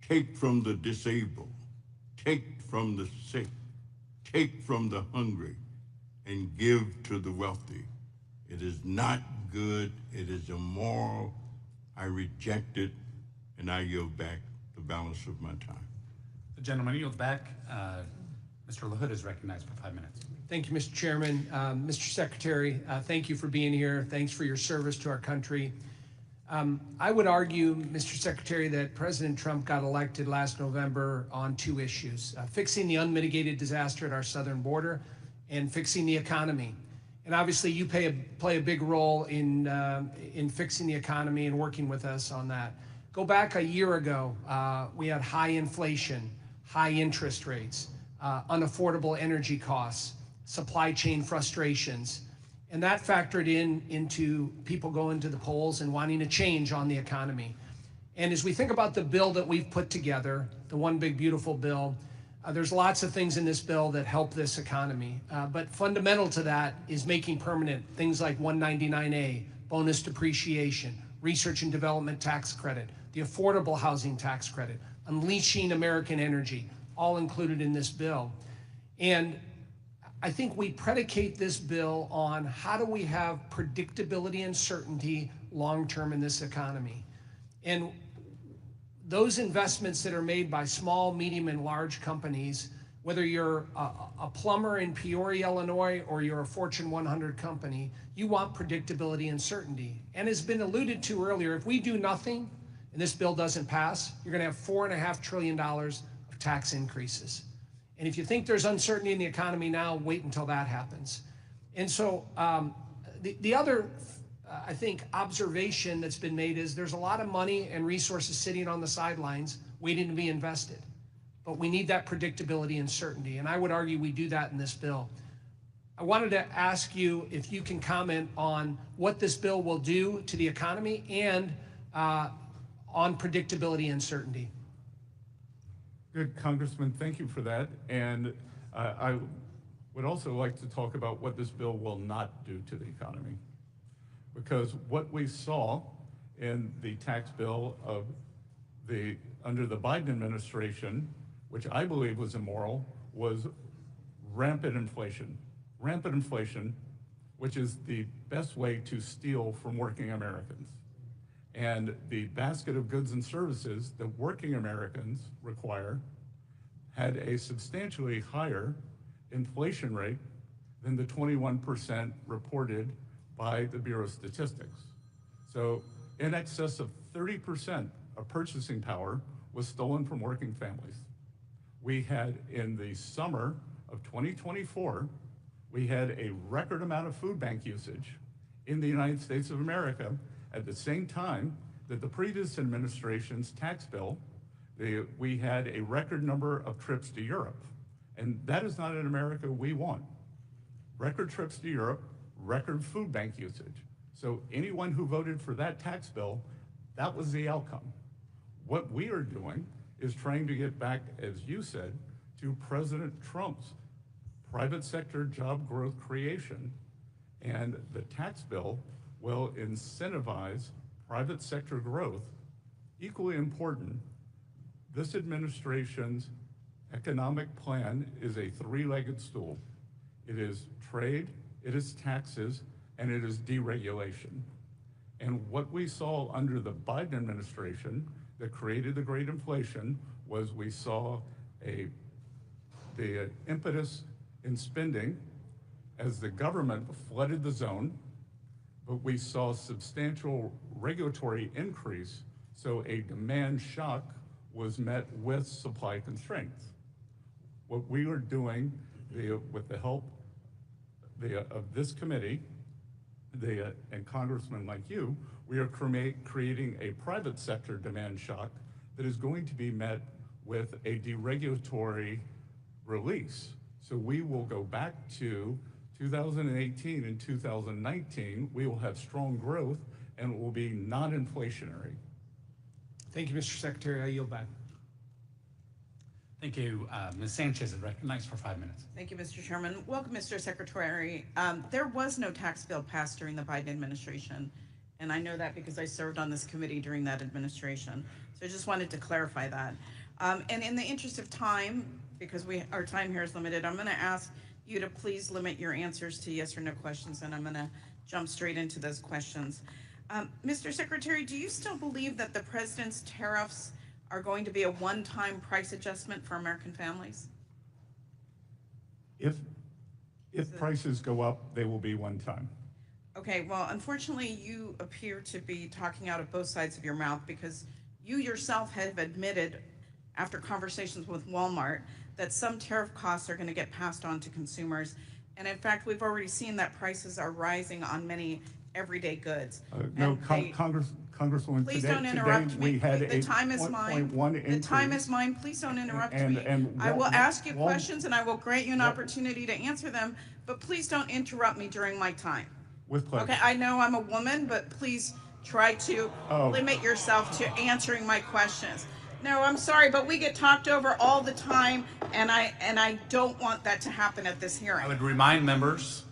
take from the disabled, take from the sick, take from the hungry, and give to the wealthy. It is not good, it is immoral. I reject it, and I yield back the balance of my time. The gentleman yields back. Mr. LaHood is recognized for 5 minutes. Thank you, Mr. Chairman. Mr. Secretary, thank you for being here. Thanks for your service to our country. I would argue, Mr. Secretary, that President Trump got elected last November on 2 issues, fixing the unmitigated disaster at our southern border and fixing the economy. And obviously you play a big role in fixing the economy and working with us on that. Go back a year ago, we had high inflation, high interest rates, unaffordable energy costs, supply chain frustrations, and that factored into people going to the polls and wanting a change on the economy. And as we think about the bill that we've put together, the One Big Beautiful Bill, there's lots of things in this bill that help this economy. But fundamental to that is making permanent things like 199A, bonus depreciation, research and development tax credit, the affordable housing tax credit, unleashing American energy, all included in this bill. And I think we predicate this bill on how do we have predictability and certainty long-term in this economy. And those investments that are made by small, medium, and large companies, Whether you're a plumber in Peoria, Illinois, or you're a Fortune 100 company, you want predictability and certainty. And as been alluded to earlier, if we do nothing and this bill doesn't pass, you're going to have $4.5 trillion of tax increases. And if you think there's uncertainty in the economy now, wait until that happens. And so the other, I think, observation that's been made is there's a lot of money and resources sitting on the sidelines waiting to be invested. But we need that predictability and certainty, and I would argue we do that in this bill. I wanted to ask you if you can comment on what this bill will do to the economy and on predictability and certainty. Good, Congressman, thank you for that. And I would also like to talk about what this bill will not do to the economy. Because what we saw in the tax bill of under the Biden administration, which I believe was immoral, was rampant inflation. Rampant inflation, which is the best way to steal from working Americans. And the basket of goods and services that working Americans require had a substantially higher inflation rate than the 21% reported by the Bureau of Statistics. So in excess of 30% of purchasing power was stolen from working families. We had, in the summer of 2024, we had a record amount of food bank usage in the United States of America at the same time that the previous administration's tax bill, we had a record number of trips to Europe. And that is not an America we want. Record trips to Europe, record food bank usage. So anyone who voted for that tax bill, that was the outcome. What we are doing is trying to get back, as you said, to President Trump's private sector job growth creation. And the tax bill will incentivize private sector growth. Equally important, this administration's economic plan is a three-legged stool. It is trade, it is taxes, and it is deregulation. And what we saw under the Biden administration that created the great inflation was we saw the impetus in spending as the government flooded the zone, but we saw substantial regulatory increase, so a demand shock was met with supply constraints. What we are doing with the help of this committee and congressmen like you, we are creating a private sector demand shock that is going to be met with a deregulatory release. So we will go back to 2018 and 2019. We will have strong growth and it will be non-inflationary. Thank you, Mr. Secretary. I yield back. Thank you. Ms. Sanchez is recognized for 5 minutes. Thank you, Mr. Chairman. Welcome, Mr. Secretary. There was no tax bill passed during the Biden administration, and I know that because I served on this committee during that administration. So I just wanted to clarify that. And in the interest of time, because our time here is limited, I'm going to ask you to please limit your answers to yes or no questions, and I'm going to jump straight into those questions. Mr. Secretary, do you still believe that the president's tariffs are going to be a one-time price adjustment for American families? If prices go up, they will be one time. Okay, well, unfortunately, you appear to be talking out of both sides of your mouth because you yourself have admitted, after conversations with Walmart, that some tariff costs are going to get passed on to consumers. And in fact, we've already seen that prices are rising on many everyday goods. No, Congresswoman, please don't interrupt me. The time is mine. The time is mine. Please don't interrupt me. I will ask you questions and I will grant you an opportunity to answer them, but please don't interrupt me during my time. With pleasure. Okay, I know I'm a woman, but please try to limit yourself to answering my questions. No, I'm sorry, but we get talked over all the time, and I don't want that to happen at this hearing. I would remind members,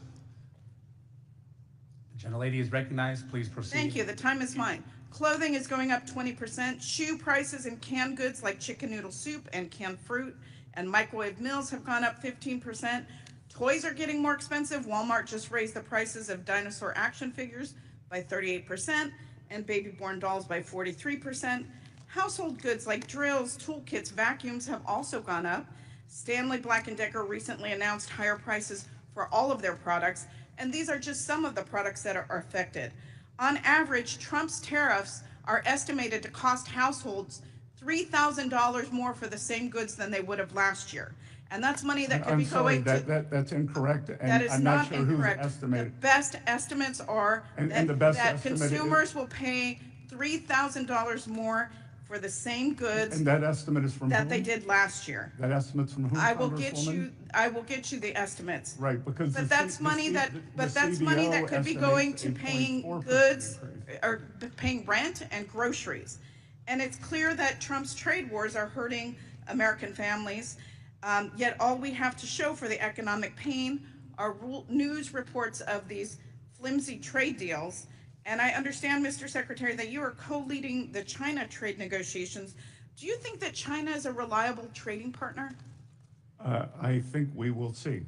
the gentlelady is recognized. Please proceed. Thank you. The time is mine. Clothing is going up 20%. Shoe prices and canned goods like chicken noodle soup and canned fruit and microwave meals have gone up 15%. Toys are getting more expensive. Walmart just raised the prices of dinosaur action figures by 38% and baby-born dolls by 43%. Household goods like drills, toolkits, vacuums have also gone up. Stanley Black & Decker recently announced higher prices for all of their products, and these are just some of the products that are affected. On average, Trump's tariffs are estimated to cost households $3,000 more for the same goods than they would have last year. And that's money that could be going to... That's incorrect, and That is I'm not not sure who's incorrect. The estimated. best estimates are And the best that estimate consumers will pay $3,000 more for the same goods And that estimate is from that whom? they did last year. That estimate's from whom, I will get Congresswoman? you the estimates. Right, because But that's money that could be going to paying goods or paying rent and groceries. And it's clear that Trump's trade wars are hurting American families. Yet all we have to show for the economic pain are news reports of these flimsy trade deals. And I understand, Mr. Secretary, that you are co-leading the China trade negotiations. Do you think that China is a reliable trading partner? I think we will see.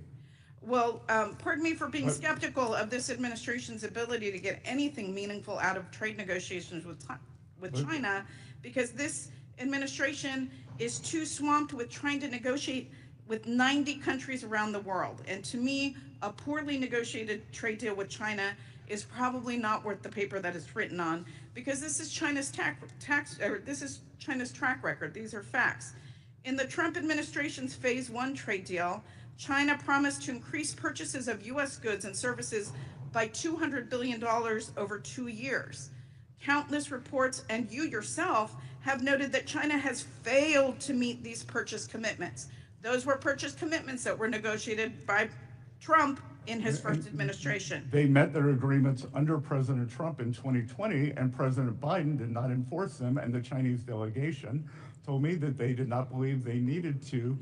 Well, pardon me for being skeptical of this administration's ability to get anything meaningful out of trade negotiations with China, because this administration is too swamped with trying to negotiate with 90 countries around the world. And to me, a poorly negotiated trade deal with China is probably not worth the paper that it's written on, because this is China's China's track record. These are facts. In the Trump administration's Phase 1 trade deal, China promised to increase purchases of U.S. goods and services by $200 billion over 2 years. Countless reports, and you yourself, have noted that China has failed to meet these purchase commitments. Those were purchase commitments that were negotiated by Trump in his first administration. They met their agreements under President Trump in 2020, and President Biden did not enforce them, and the Chinese delegation told me that they did not believe they needed to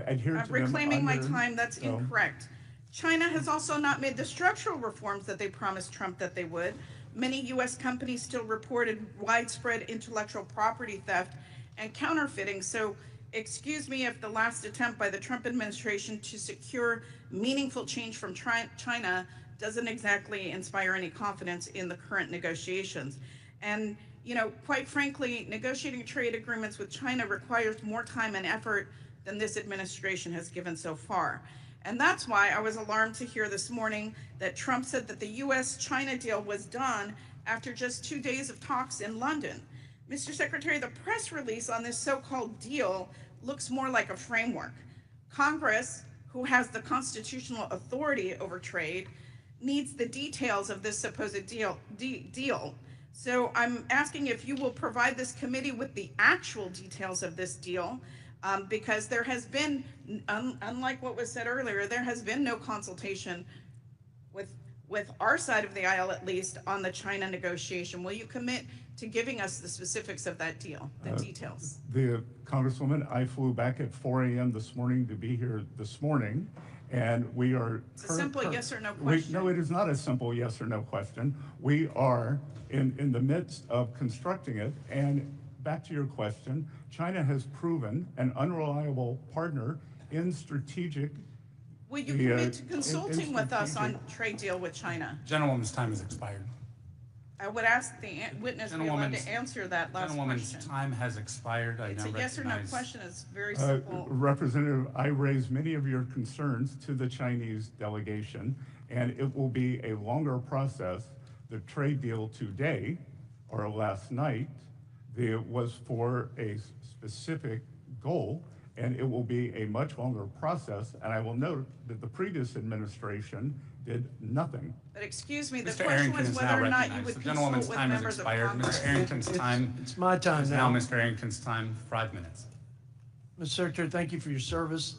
adhere to them. I'm reclaiming my time. That's incorrect. China has also not made the structural reforms that they promised Trump that they would. Many U.S. companies still reported widespread intellectual property theft and counterfeiting. So excuse me if the last attempt by the Trump administration to secure meaningful change from China doesn't exactly inspire any confidence in the current negotiations. And, you know, quite frankly, negotiating trade agreements with China requires more time and effort than this administration has given so far. And that's why I was alarmed to hear this morning that Trump said that the U.S.-China deal was done after just 2 days of talks in London. Mr. Secretary, the press release on this so-called deal looks more like a framework. Congress, who has the constitutional authority over trade, needs the details of this supposed deal. So I'm asking if you will provide this committee with the actual details of this deal, because there has been, unlike what was said earlier, there has been no consultation with our side of the aisle, at least, on the China negotiation. Will you commit to giving us the specifics of that deal, the details? The Congresswoman, I flew back at 4 a.m. this morning to be here this morning, and we are... It's a simple yes or no question. No, it is not a simple yes or no question. We are in the midst of constructing it, and back to your question, China has proven an unreliable partner in strategic... Will you commit to consulting with us on trade deal with China? Gentlewoman's time has expired. I would ask the witness to be allowed to answer that last question. Gentlewoman's time has expired. It's a yes or no question. It's very simple. Representative, I raised many of your concerns to the Chinese delegation, and it will be a longer process. The trade deal today, or last night, was for a specific goal, and it will be a much longer process. And I will note that the previous administration did nothing. But excuse me, the Mr. question Arrington was is whether now or not you recognized. would The consult gentlewoman's with time has members of expired. Congress. Mr. Arrington's time It's my time is now. now Mr. Arrington's time, 5 minutes. Mr. Secretary, thank you for your service.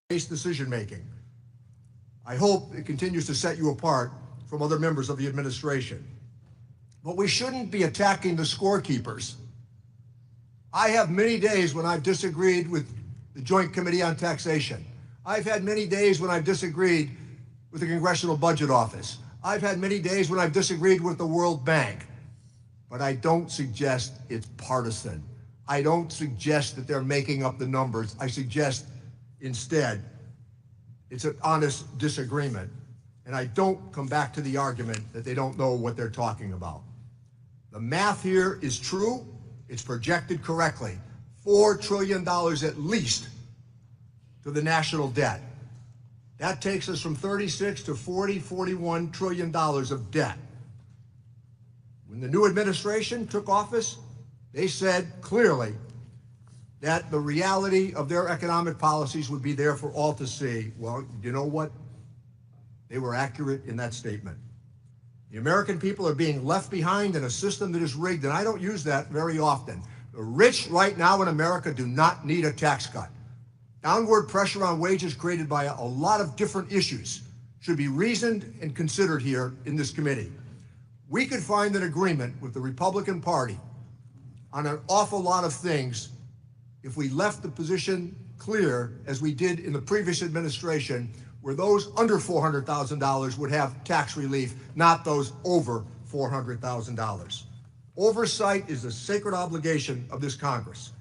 based decision-making. I hope it continues to set you apart from other members of the administration. But we shouldn't be attacking the scorekeepers. I have many days when I've disagreed with the Joint Committee on Taxation. I've had many days when I've disagreed with the Congressional Budget Office. I've had many days when I've disagreed with the World Bank. But I don't suggest it's partisan. I don't suggest that they're making up the numbers. I suggest instead it's an honest disagreement. And I don't come back to the argument that they don't know what they're talking about. The math here is true. It's projected correctly. $4 trillion at least to the national debt. That takes us from 36 to 40, $41 trillion of debt. When the new administration took office, they said clearly that the reality of their economic policies would be there for all to see. Well, you know what? They were accurate in that statement. The American people are being left behind in a system that is rigged, and I don't use that very often. The rich right now in America do not need a tax cut. Downward pressure on wages created by a lot of different issues should be reasoned and considered here in this committee. We could find an agreement with the Republican Party on an awful lot of things if we left the position clear, as we did in the previous administration, where those under $400,000 would have tax relief, not those over $400,000. Oversight is a sacred obligation of this Congress.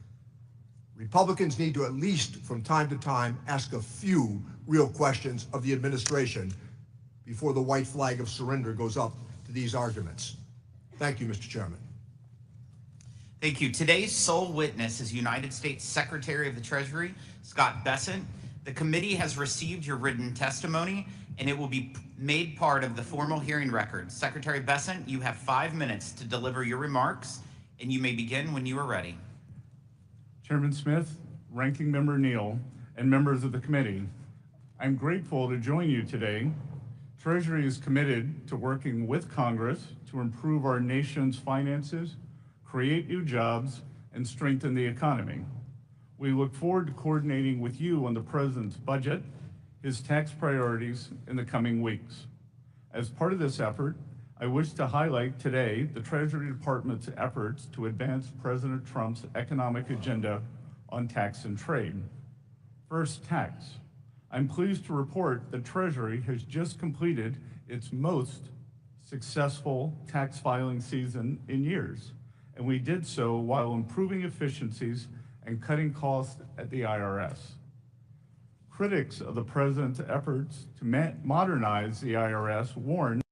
Republicans need to at least, from time to time, ask a few real questions of the administration before the white flag of surrender goes up to these arguments. Thank you, Mr. Chairman. Thank you. Today's sole witness is United States Secretary of the Treasury, Scott Bessent. The committee has received your written testimony, and it will be made part of the formal hearing record. Secretary Bessent, you have 5 minutes to deliver your remarks, and you may begin when you are ready. Chairman Smith, Ranking Member Neal, and members of the committee, I'm grateful to join you today. Treasury is committed to working with Congress to improve our nation's finances, create new jobs, and strengthen the economy. We look forward to coordinating with you on the President's budget, his tax priorities in the coming weeks. As part of this effort, I wish to highlight today the Treasury Department's efforts to advance President Trump's economic agenda on tax and trade. First, tax. I'm pleased to report that Treasury has just completed its most successful tax filing season in years, and we did so while improving efficiencies and cutting costs at the IRS. Critics of the President's efforts to modernize the IRS warn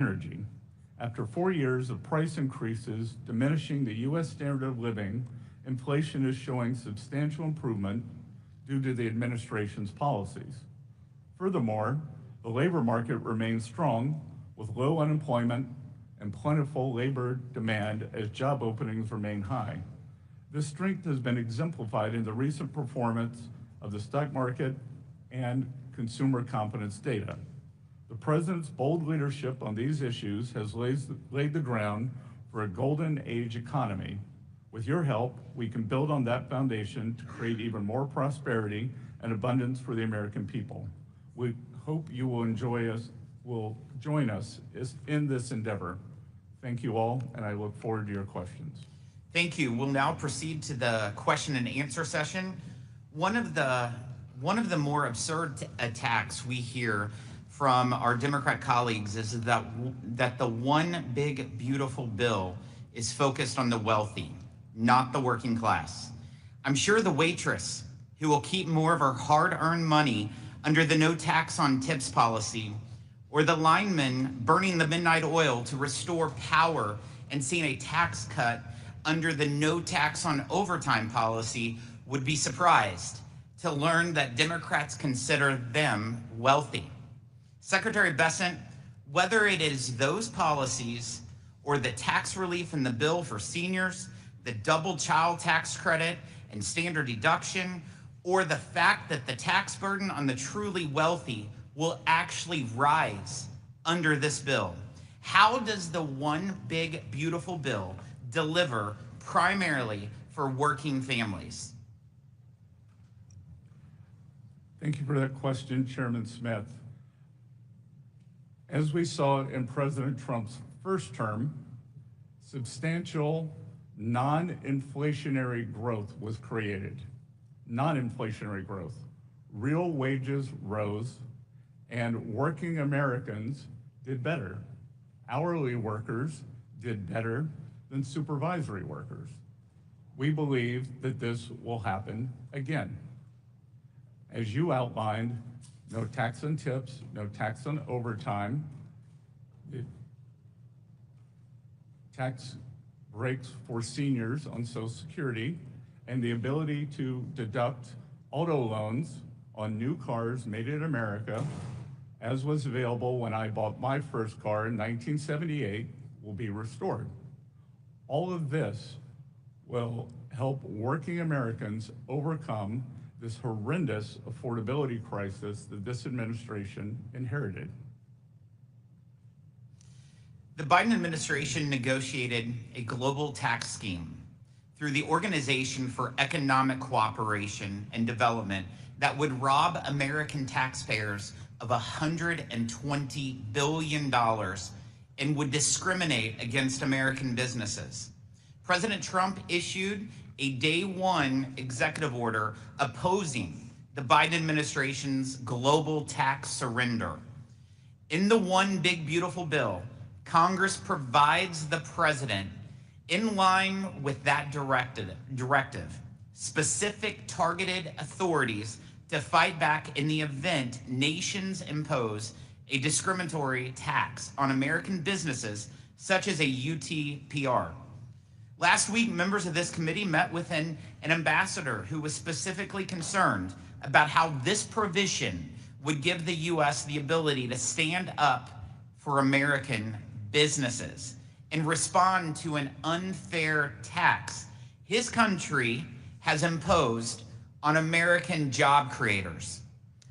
energy. After 4 years of price increases diminishing the U.S. standard of living, inflation is showing substantial improvement due to the administration's policies. Furthermore, the labor market remains strong with low unemployment and plentiful labor demand as job openings remain high. This strength has been exemplified in the recent performance of the stock market and consumer confidence data. The president's bold leadership on these issues has laid the ground for a golden age economy. With your help, we can build on that foundation to create even more prosperity and abundance for the American people. We hope you will join us in this endeavor. Thank you all, and I look forward to your questions. Thank you. We'll now proceed to the question and answer session. One of the more absurd attacks we hear from our Democrat colleagues is that the one big beautiful bill is focused on the wealthy, not the working class. I'm sure the waitress who will keep more of her hard-earned money under the no tax on tips policy, or the lineman burning the midnight oil to restore power and seeing a tax cut under the no tax on overtime policy would be surprised to learn that Democrats consider them wealthy. Secretary Bessent, whether it is those policies or the tax relief in the bill for seniors, the double child tax credit and standard deduction, or the fact that the tax burden on the truly wealthy will actually rise under this bill, how does the one big beautiful bill deliver primarily for working families? Thank you for that question, Chairman Smith. As we saw in President Trump's first term, substantial non-inflationary growth was created. Non-inflationary growth. Real wages rose, and working Americans did better. Hourly workers did better than supervisory workers. We believe that this will happen again. As you outlined, no tax on tips, no tax on overtime, tax breaks for seniors on Social Security, and the ability to deduct auto loans on new cars made in America, as was available when I bought my first car in 1978, will be restored. All of this will help working Americans overcome this horrendous affordability crisis that this administration inherited. The Biden administration negotiated a global tax scheme through the Organization for Economic Cooperation and Development that would rob American taxpayers of $120 billion and would discriminate against American businesses. President Trump issued a day one executive order opposing the Biden administration's global tax surrender. In the one big beautiful bill, Congress provides the president, in line with that directive, specific targeted authorities to fight back in the event nations impose a discriminatory tax on American businesses, such as a UTPR. Last week, members of this committee met with an ambassador who was specifically concerned about how this provision would give the U.S. the ability to stand up for American businesses and respond to an unfair tax his country has imposed on American job creators.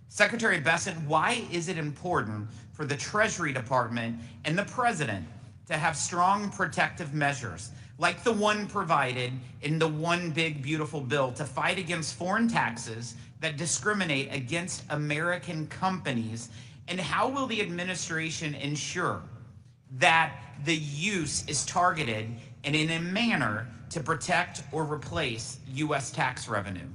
Secretary Bessent, why is it important for the Treasury Department and the President to have strong protective measures like the one provided in the one big beautiful bill to fight against foreign taxes that discriminate against American companies? And how will the administration ensure that the use is targeted and in a manner to protect or replace U.S. tax revenue?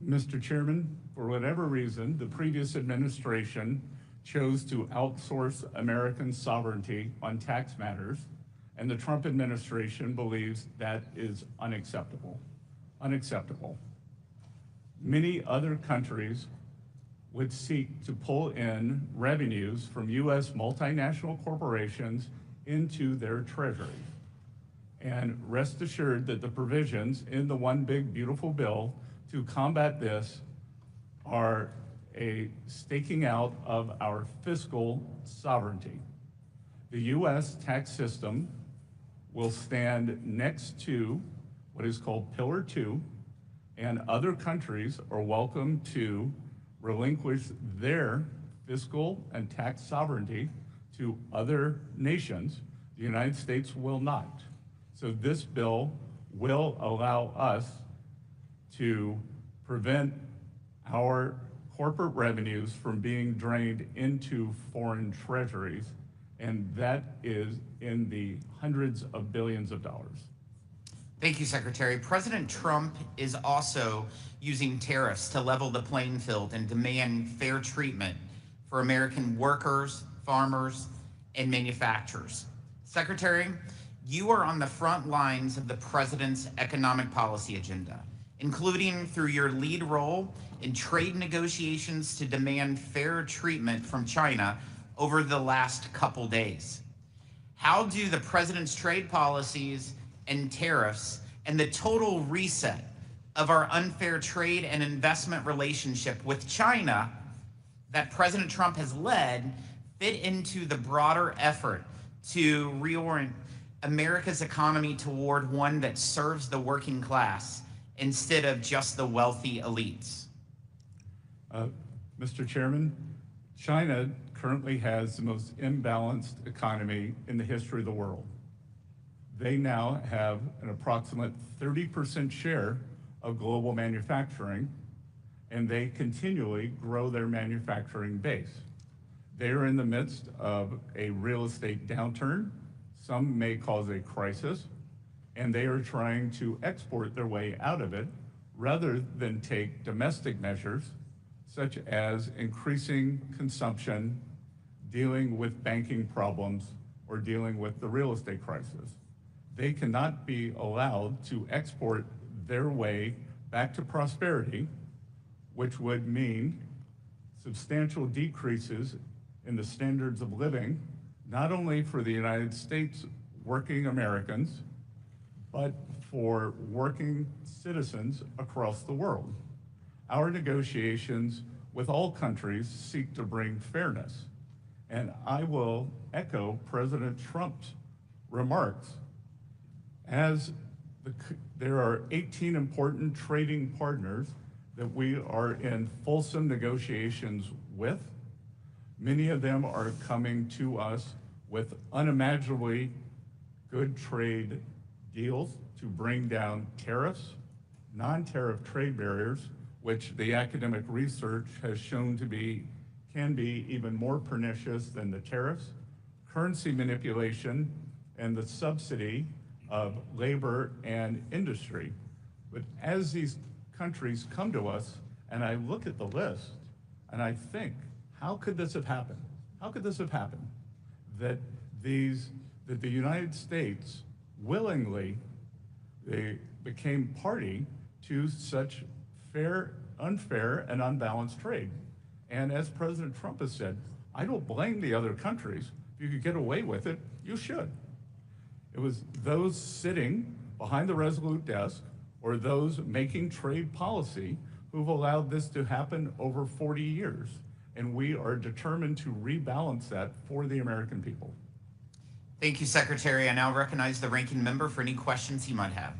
Mr. Chairman, for whatever reason, the previous administration chose to outsource American sovereignty on tax matters, and the Trump administration believes that is unacceptable. Unacceptable. Many other countries would seek to pull in revenues from U.S. multinational corporations into their treasuries. And rest assured that the provisions in the One Big Beautiful Bill to combat this are a staking out of our fiscal sovereignty. The U.S. tax system will stand next to what is called Pillar 2, and other countries are welcome to relinquish their fiscal and tax sovereignty to other nations. The United States will not. So this bill will allow us to prevent our corporate revenues from being drained into foreign treasuries, and that is in the hundreds of billions of dollars. Thank you, Secretary. President Trump is also using tariffs to level the playing field and demand fair treatment for American workers, farmers, and manufacturers. Secretary, you are on the front lines of the president's economic policy agenda, including through your lead role in trade negotiations to demand fair treatment from China over the last couple days. How do the president's trade policies and tariffs and the total reset of our unfair trade and investment relationship with China that President Trump has led fit into the broader effort to reorient America's economy toward one that serves the working class instead of just the wealthy elites? Mr. Chairman, China currently has the most imbalanced economy in the history of the world. They now have an approximate 30% share of global manufacturing, and they continually grow their manufacturing base. They are in the midst of a real estate downturn, some may cause a crisis, and they are trying to export their way out of it rather than take domestic measures such as increasing consumption, dealing with banking problems, or dealing with the real estate crisis. They cannot be allowed to export their way back to prosperity, which would mean substantial decreases in the standards of living, not only for the United States working Americans, but for working citizens across the world. Our negotiations with all countries seek to bring fairness. And I will echo President Trump's remarks. There are 18 important trading partners that we are in fulsome negotiations with. Many of them are coming to us with unimaginably good trade deals to bring down tariffs, non-tariff trade barriers, which the academic research has shown can be even more pernicious than the tariffs, currency manipulation, and the subsidy of labor and industry. But as these countries come to us, and I look at the list, and I think, how could this have happened? How could this have happened? That the United States willingly became party to such unfair, and unbalanced trade. And as President Trump has said, I don't blame the other countries. If you could get away with it, you should. It was those sitting behind the resolute desk or those making trade policy who've allowed this to happen over 40 years. And we are determined to rebalance that for the American people. Thank you, Secretary. I now recognize the ranking member for any questions he might have.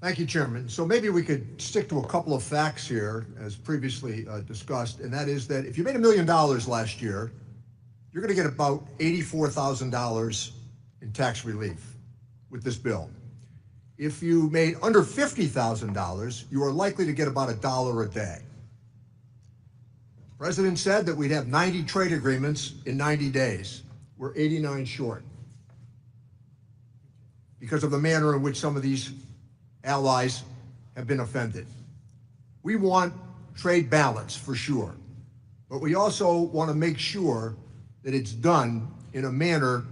Thank you, Chairman. So maybe we could stick to a couple of facts here, as previously discussed, and that is that if you made $1 million last year, you're going to get about $84,000 in tax relief with this bill. If you made under $50,000, you are likely to get about $1 a day. The President said that we'd have 90 trade agreements in 90 days. We're 89 short because of the manner in which some of these allies have been offended. We want trade balance for sure, but we also want to make sure that it's done in a manner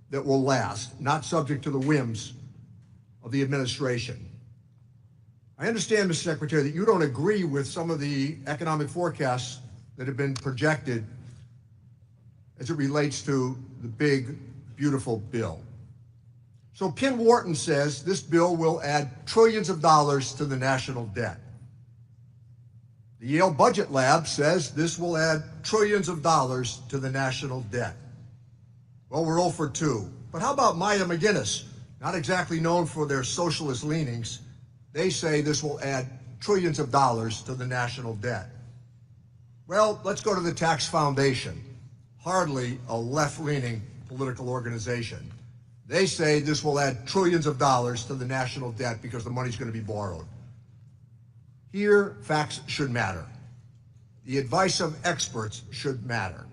that will last, not subject to the whims of the administration. I understand, Mr. Secretary, that you don't agree with some of the economic forecasts that have been projected as it relates to the big, beautiful bill. So Penn Wharton says this bill will add trillions of dollars to the national debt. The Yale Budget Lab says this will add trillions of dollars to the national debt. Well, we're 0 for 2. But how about Maya McGinnis? Not exactly known for their socialist leanings. They say this will add trillions of dollars to the national debt. Well, let's go to the Tax Foundation, hardly a left-leaning political organization. They say this will add trillions of dollars to the national debt because the money's going to be borrowed. Here, facts should matter. The advice of experts should matter.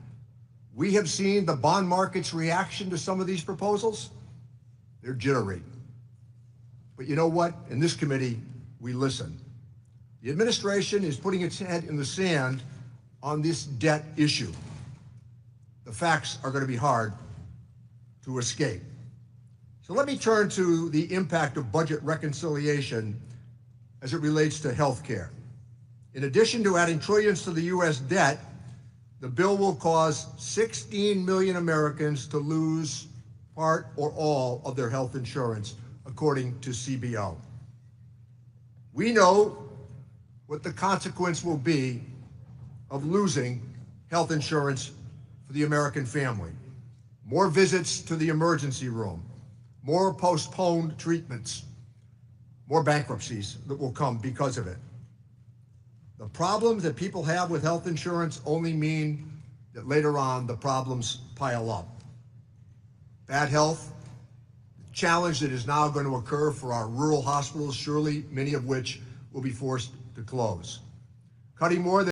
We have seen the bond market's reaction to some of these proposals. They're jittery. But you know what? In this committee, we listen. The administration is putting its head in the sand on this debt issue. The facts are going to be hard to escape. So let me turn to the impact of budget reconciliation as it relates to health care. In addition to adding trillions to the U.S. debt, the bill will cause 16 million Americans to lose part or all of their health insurance, according to CBO. We know what the consequence will be of losing health insurance for the American family. More visits to the emergency room, more postponed treatments, more bankruptcies that will come because of it. The problems that people have with health insurance only mean that later on the problems pile up. Bad health, the challenge that is now going to occur for our rural hospitals, surely many of which will be forced to close. Cutting more than